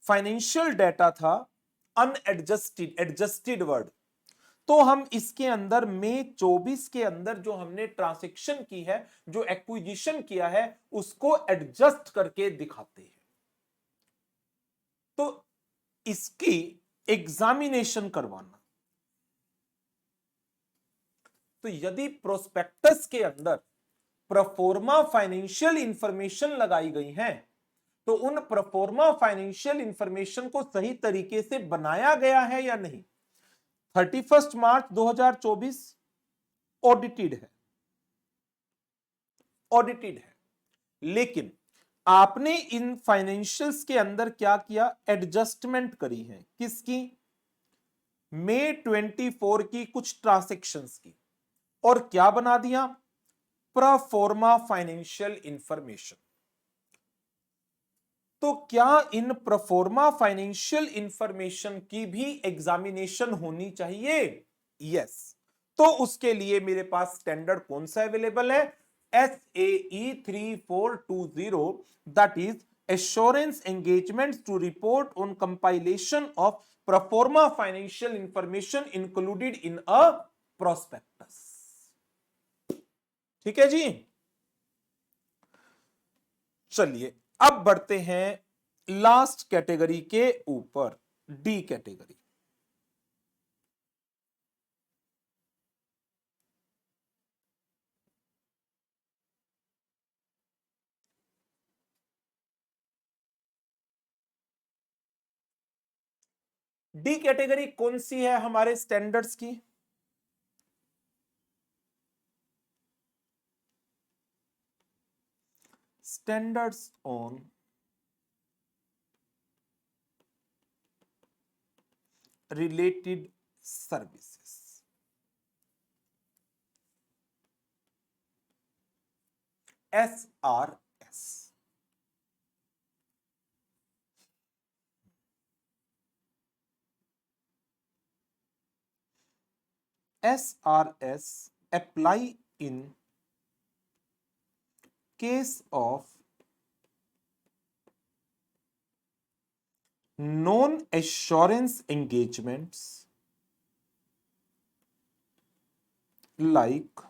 फाइनेंशियल डेटा था, अनएडजस्टेड, एडजस्टेड वर्ड, तो हम इसके अंदर मई 24 के अंदर जो हमने ट्रांजैक्शन की है, जो एक्विजिशन किया है, उसको एडजस्ट करके दिखाते हैं। तो इसकी एग्जामिनेशन करवाना, तो यदि प्रोस्पेक्टस के अंदर प्रोफॉर्मा फाइनेंशियल इंफॉर्मेशन लगाई गई है, तो उन प्रोफॉर्मा फाइनेंशियल इंफॉर्मेशन को सही तरीके से बनाया गया है या नहीं। 31 मार्च 2024 ऑडिटेड है, ऑडिटेड है, लेकिन आपने इन फाइनेंशियल्स के अंदर क्या किया, एडजस्टमेंट करी है, किसकी, मई 24 की कुछ ट्रांजैक्शंस की, और क्या बना दिया, प्रोफॉर्मा फाइनेंशियल इंफॉर्मेशन। तो क्या इन प्रोफॉर्मा फाइनेंशियल इंफॉर्मेशन की भी एग्जामिनेशन होनी चाहिए, यस। तो उसके लिए मेरे पास स्टैंडर्ड कौन सा अवेलेबल है, SAE 3420, that is assurance engagement to report on compilation of proforma financial information included in a prospectus. ठीक है जी। चलिए अब बढ़ते हैं लास्ट कैटेगरी के ऊपर, डी कैटेगरी। डी कैटेगरी कौन सी है हमारे स्टैंडर्ड्स की, standards on related services, SRS। SRS apply in case of non-assurance engagements like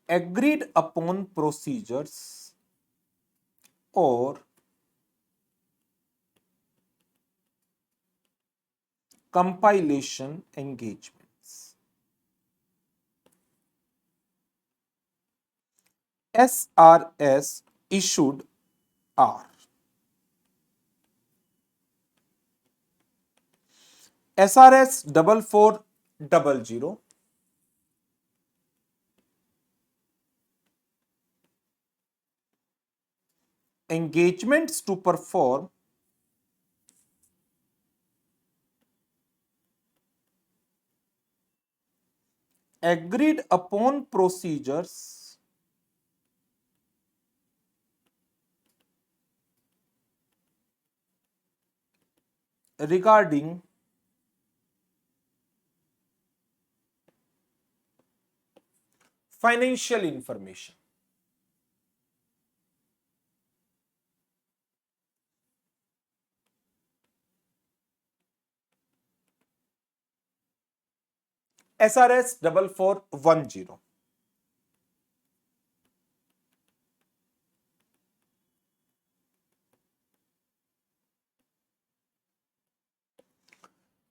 agreed upon procedures or compilation engagements. SRS issued are SRS 4400, engagements to perform agreed upon procedures regarding financial information. SRS 4410.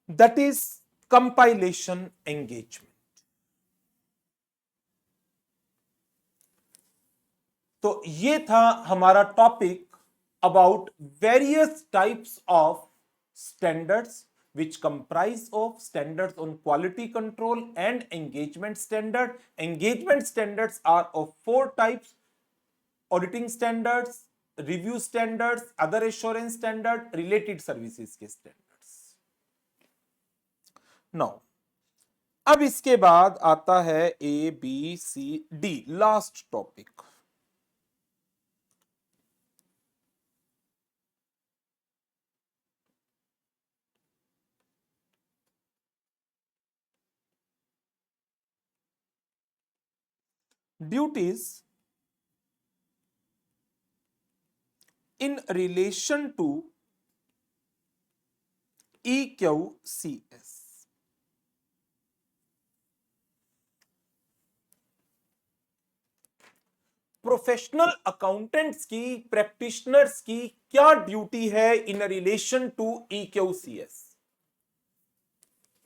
That is compilation engagement. तो ये था हमारा topic about various types of standards which comprise of standards on quality control and engagement standard. Engagement standards are of 4 types: auditing standards, review standards, other assurance standard, related services के standards. Now, अब इसके बाद आता है ABCD, last topic. Duties in relation to EQCS. Professional accountants की, practitioners की क्या duty है इन रिलेशन टू EQCS?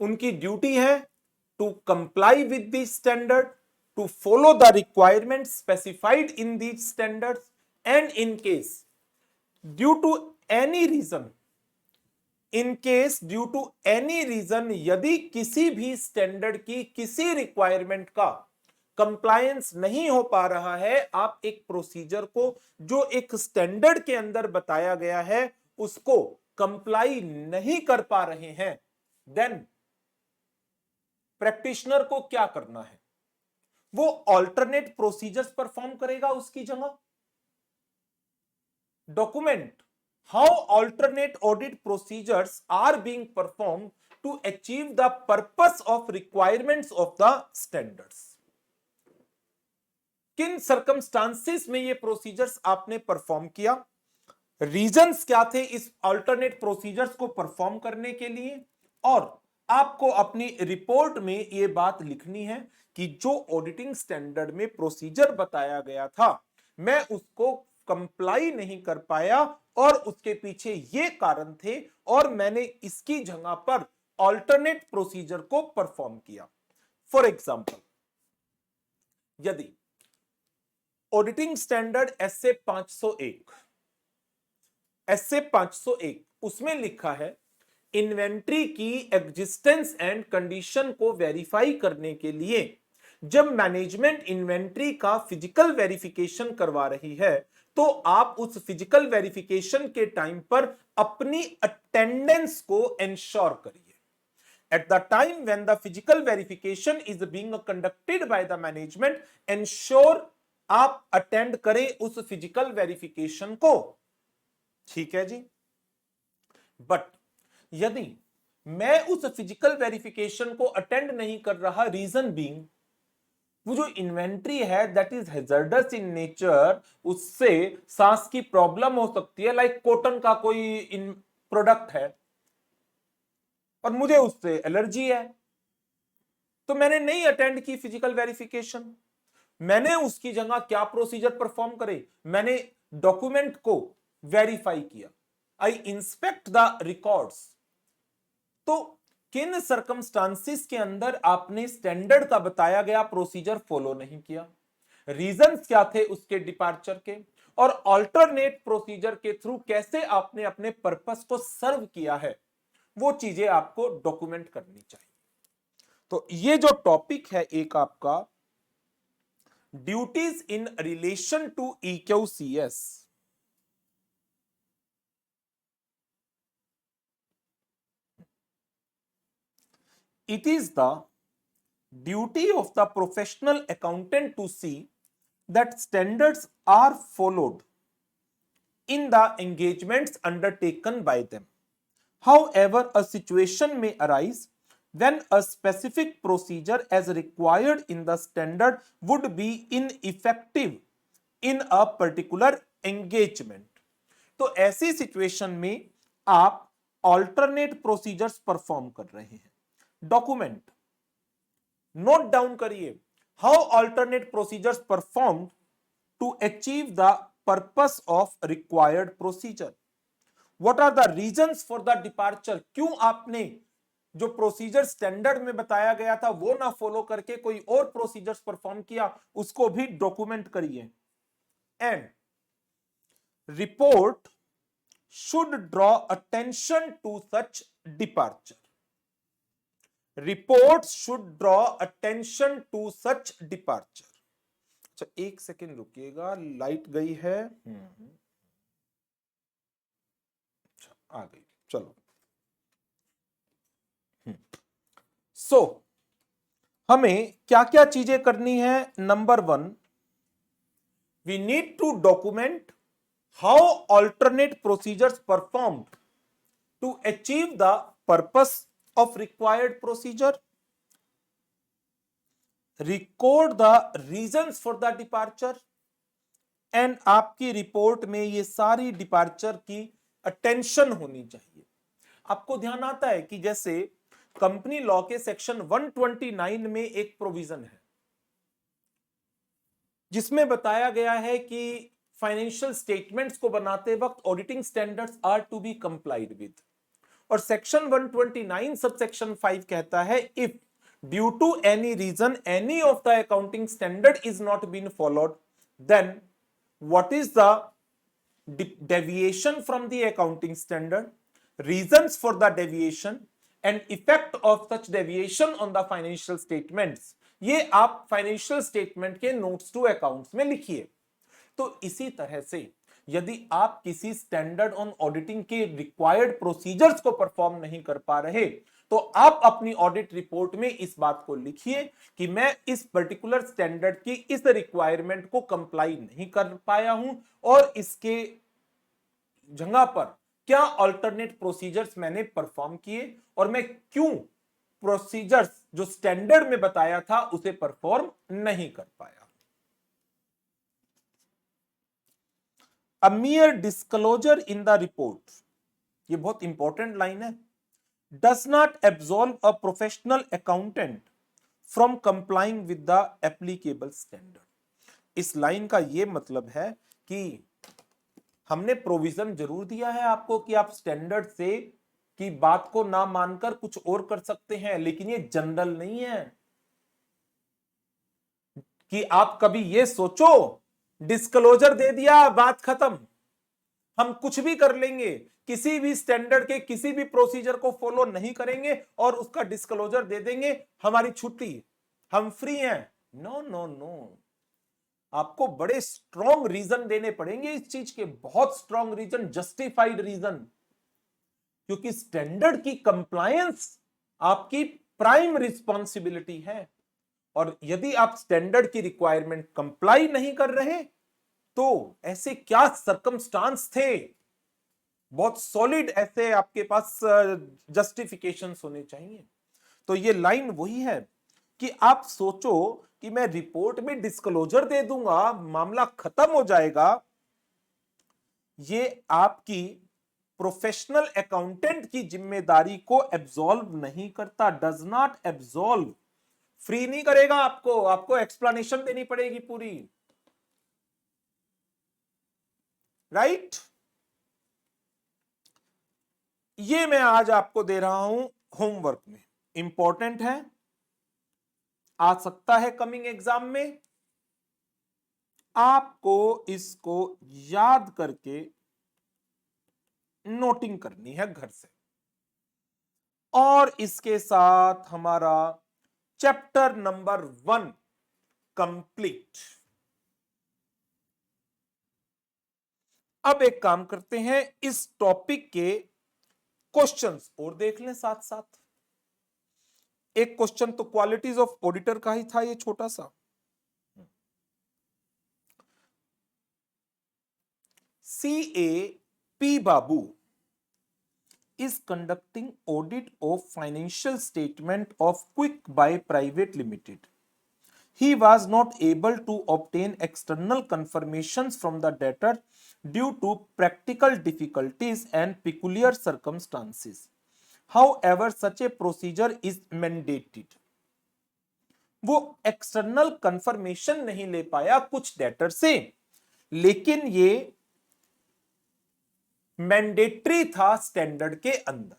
उनकी ड्यूटी है to comply with the standard, to follow the requirement specified in the standards, and in case due to any reason, यदि किसी भी standard की किसी रिक्वायरमेंट का कंप्लायंस नहीं हो पा रहा है, आप एक प्रोसीजर को जो एक स्टैंडर्ड के अंदर बताया गया है उसको कंप्लाई नहीं कर पा रहे हैं, देन प्रैक्टिशनर को क्या करना है? वो ऑल्टरनेट प्रोसीजर्स परफॉर्म करेगा उसकी जगह. Document how alternate audit procedures are being performed to achieve the purpose of requirements of the standards. किन सर्कमस्टांसेस में ये प्रोसीजर्स आपने परफॉर्म किया, रीजंस क्या थे इस अल्टरनेट प्रोसीजर्स को परफॉर्म करने के लिए, और आपको अपनी रिपोर्ट में ये बात लिखनी है कि जो ऑडिटिंग स्टैंडर्ड में प्रोसीजर बताया गया था मैं उसको कंप्लाई नहीं कर पाया और उसके पीछे ये कारण थे और मैंने इसकी जगह पर ऑल्टरनेट प्रोसीजर को परफॉर्म किया. फॉर एग्जाम्पल, यदि ऑडिटिंग स्टैंडर्ड SA 501 उसमें लिखा है इन्वेंट्री की एग्जिस्टेंस एंड कंडीशन को वेरीफाई करने के लिए जब मैनेजमेंट इन्वेंट्री का फिजिकल वेरिफिकेशन करवा रही है तो आप उस फिजिकल वेरिफिकेशन के टाइम पर अपनी अटेंडेंस को इंश्योर करिए. At the time when the physical verification is being conducted by the management, ensure आप अटेंड करें उस फिजिकल वेरिफिकेशन को. ठीक है जी. बट यदि मैं उस फिजिकल वेरिफिकेशन को अटेंड नहीं कर रहा, रीजन बीइंग वो जो इन्वेंट्री है that is hazardous in nature, उससे सांस की प्रॉब्लम हो सकती है. लाइक कॉटन का कोई प्रोडक्ट है और मुझे उससे एलर्जी है, तो मैंने नहीं अटेंड की फिजिकल वेरिफिकेशन. मैंने उसकी जगह क्या प्रोसीजर परफॉर्म करे, मैंने डॉक्यूमेंट को वेरीफाई किया, आई इंस्पेक्ट द रिकॉर्ड्स। तो किन सर्कमस्टांसिस के अंदर आपने स्टैंडर्ड का बताया गया प्रोसीजर फॉलो नहीं किया, रीजंस क्या थे उसके डिपार्चर के, और अल्टरनेट प्रोसीजर के थ्रू कैसे आपने अपने पर्पस को सर्व किया है, वो चीजें आपको डॉक्यूमेंट करनी चाहिए। तो ये जो टॉपिक है एक आपका duties in relation to EQCS, it is the duty of the professional accountant to see that standards are followed in the engagements undertaken by them. However, a situation may arise when a specific procedure as required in the standard would be ineffective in a particular engagement. तो ऐसी situation में आप alternate procedures perform कर रहे हैं। Document note down करिए, how alternate procedures perform to achieve the purpose of required procedure, what are the reasons for the departure, क्यों आपने जो प्रोसीजर स्टैंडर्ड में बताया गया था वो ना फॉलो करके कोई और प्रोसीजर्स परफॉर्म किया, उसको भी डॉक्यूमेंट करिए। And report should draw attention to such departure, report should draw attention to such departure. अच्छा एक सेकेंड रुकिएगा, लाइट गई है, आ गई, चलो। सो हमें क्या क्या चीजें करनी है, number 1 we need to document how alternate procedures performed to achieve the purpose of required procedure, record the reasons for the departure, and आपकी रिपोर्ट में ये सारी डिपार्चर की अटेंशन होनी चाहिए। आपको ध्यान आता है कि जैसे कंपनी लॉ के सेक्शन 129 में एक प्रोविजन है जिसमें बताया गया है कि फाइनेंशियल स्टेटमेंट्स को बनाते वक्त auditing standards are to be complied with, और सेक्शन 129 सब सेक्शन 5 कहता है if due to any reason any of the accounting standard is not been followed then what is the deviation from the accounting standard, reasons for the deviation and effect of such deviation on the financial statements, ये आप financial statement के notes to accounts में लिखिए। तो इसी तरह से यदि आप किसी स्टैंडर्ड ऑन ऑडिटिंग के रिक्वायर्ड प्रोसीजर्स को परफॉर्म नहीं कर पा रहे तो आप अपनी ऑडिट रिपोर्ट में इस बात को लिखिए कि मैं इस पर्टिकुलर स्टैंडर्ड की इस रिक्वायरमेंट को कंप्लाई नहीं कर पाया हूं और इसके जगह पर क्या अल्टरनेट प्रोसीजर्स मैंने परफॉर्म किए और मैं क्यों प्रोसीजर्स जो स्टैंडर्ड में बताया था उसे परफॉर्म नहीं कर पाया। A mere disclosure in the report, ये बहुत इंपॉर्टेंट लाइन है, does not absolve a professional accountant from complying with the applicable standard। इस लाइन का ये मतलब है कि हमने प्रोविजन जरूर दिया है आपको कि आप स्टैंडर्ड से की बात को ना मानकर कुछ और कर सकते हैं, लेकिन ये जनरल नहीं है कि आप कभी ये सोचो डिस्क्लोजर दे दिया बात खत्म, हम कुछ भी कर लेंगे, किसी भी स्टैंडर्ड के किसी भी प्रोसीजर को फॉलो नहीं करेंगे और उसका डिस्क्लोजर दे देंगे, हमारी छुट्टी, हम फ्री हैं। नो नो नो, आपको बड़े स्ट्रॉन्ग रीजन देने पड़ेंगे इस चीज के, बहुत स्ट्रॉन्ग रीजन, जस्टिफाइड रीजन, क्योंकि स्टैंडर्ड की कंप्लायंस आपकी प्राइम रिस्पॉन्सिबिलिटी है और यदि आप स्टैंडर्ड की रिक्वायरमेंट कंप्लाई नहीं कर रहे तो ऐसे क्या सर्कमस्टांस थे, बहुत सॉलिड ऐसे आपके पास जस्टिफिकेशंस होने चाहिए। तो ये लाइन वही है कि आप सोचो कि मैं रिपोर्ट में डिस्क्लोजर दे दूंगा, मामला खत्म हो जाएगा, ये आपकी प्रोफेशनल अकाउंटेंट की जिम्मेदारी को एब्सॉल्व नहीं करता, डज नॉट एब्सॉल्व फ्री नहीं करेगा आपको, आपको एक्सप्लेनेशन देनी पड़ेगी पूरी, राइट। ये मैं आज आपको दे रहा हूं होमवर्क में, इंपॉर्टेंट है, आ सकता है कमिंग एग्जाम में। आपको इसको याद करके नोटिंग करनी है घर से, और इसके साथ हमारा चैप्टर नंबर 1 कंप्लीट। अब एक काम करते हैं, इस टॉपिक के क्वेश्चंस और देख लें साथ साथ। एक क्वेश्चन तो क्वालिटीज ऑफ ऑडिटर का ही था, ये छोटा सा। CA P Babu is conducting audit of financial statement of Quick Buy Private Limited. He was not able to obtain external confirmations from the debtor due to practical difficulties and peculiar circumstances. However, such a procedure is mandated. वो external confirmation नहीं ले पाया कुछ debtor से, लेकिन ये mandatory था standard के अंदर।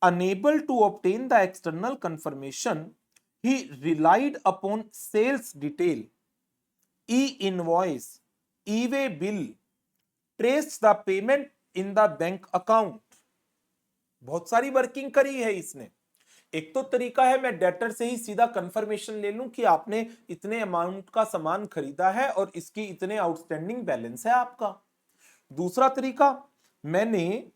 Unable to obtain the external confirmation, he relied upon sales detail, e-invoice, e-way bill, traced the payment in the bank account. बहुत सारी वर्किंग करी है इसने। एक तो तरीका है मैं डेटर से ही सीधा कंफर्मेशन ले लूं कि आपने इतने अमाउंट का सामान खरीदा है और इसकी इतने आउटस्टैंडिंग बैलेंस है आपका। दूसरा तरीका, मैंने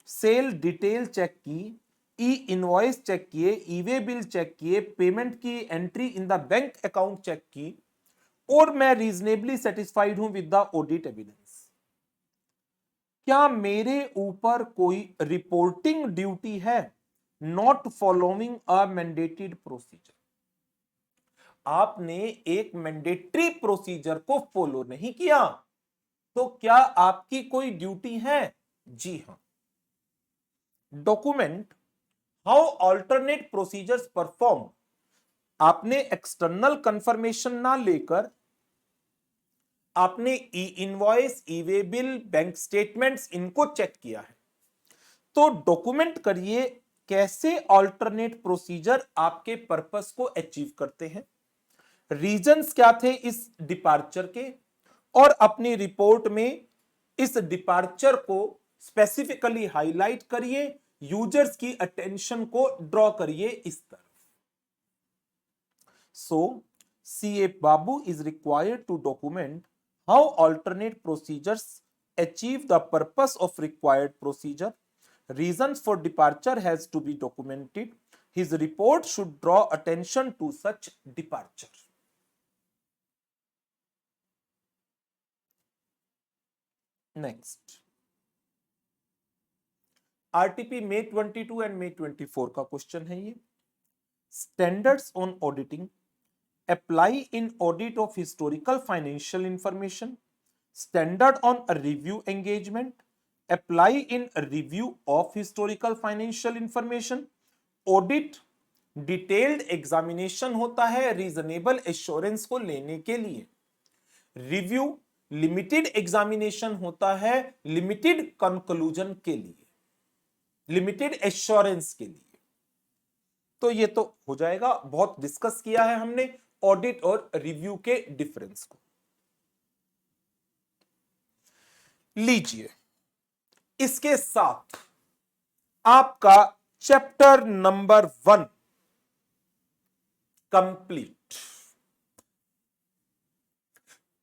सेल डिटेल चेक की, ई इनवॉइस चेक किए, ईवे बिल चेक किए, पेमेंट की entry in the bank account check की, और मैं रीजनेबली सेटिस्फाइड हूं विद द ऑडिट एविडेंस। क्या मेरे ऊपर कोई रिपोर्टिंग ड्यूटी है? Not following a mandated procedure. आपने एक मैंडेटरी प्रोसीजर को फॉलो नहीं किया, तो क्या आपकी कोई ड्यूटी है? जी हां। Document how alternate procedures perform. आपने एक्सटर्नल कंफर्मेशन ना लेकर आपने ई इनवॉइस, ई वे बिल, बैंक स्टेटमेंट्स इनको चेक किया है, तो डॉक्यूमेंट करिए कैसे अल्टरनेट प्रोसीजर आपके पर्पस को अचीव करते हैं, रीजंस क्या थे इस डिपार्चर के, और अपनी रिपोर्ट में इस डिपार्चर को स्पेसिफिकली हाईलाइट करिए, यूजर्स की अटेंशन को ड्रॉ करिए इस तरफ। सो CA Babu is required to document how alternate procedures achieve the purpose of required procedure. Reasons for departure has to be documented. His report should draw attention to such departure. Next, RTP May 22 and May 24 का question है ये। Standards on auditing apply in audit of historical financial information. Standard on a review engagement apply in a review of historical financial information. Audit detailed examination होता है reasonable assurance को लेने के लिए। Review limited examination होता है limited conclusion के लिए, लिमिटेड एश्योरेंस के लिए। तो ये तो हो जाएगा, बहुत डिस्कस किया है हमने ऑडिट और रिव्यू के डिफरेंस को। लीजिए, इसके साथ आपका चैप्टर नंबर 1 कंप्लीट।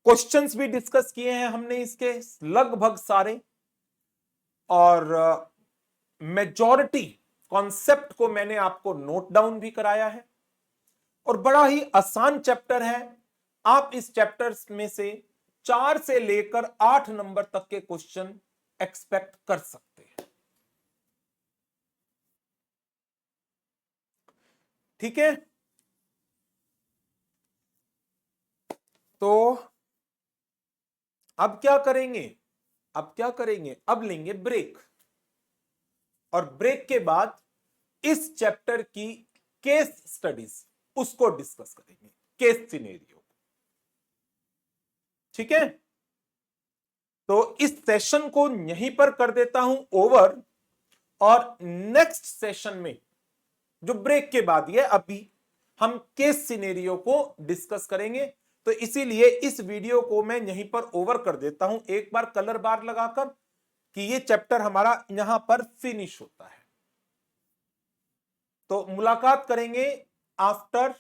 क्वेश्चंस भी डिस्कस किए हैं हमने इसके लगभग सारे, और मेजॉरिटी कॉन्सेप्ट को मैंने आपको नोट डाउन भी कराया है, और बड़ा ही आसान चैप्टर है। आप इस चैप्टर में से 4 से लेकर 8 नंबर तक के क्वेश्चन एक्सपेक्ट कर सकते हैं। ठीक है, तो अब क्या करेंगे? अब लेंगे ब्रेक, और ब्रेक के बाद इस चैप्टर की केस स्टडीज उसको डिस्कस करेंगे, केस सिनेरियो। ठीक है, तो इस सेशन को यहीं पर कर देता हूं ओवर, और नेक्स्ट सेशन में जो ब्रेक के बाद ये अभी हम केस सिनेरियो को डिस्कस करेंगे। तो इसीलिए इस वीडियो को मैं यहीं पर ओवर कर देता हूं एक बार कलर बार लगाकर, कि ये चैप्टर हमारा यहां पर फिनिश होता है। तो मुलाकात करेंगे आफ्टर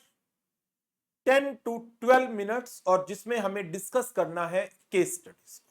10 to 12 मिनट्स, और जिसमें हमें डिस्कस करना है केस स्टडीज।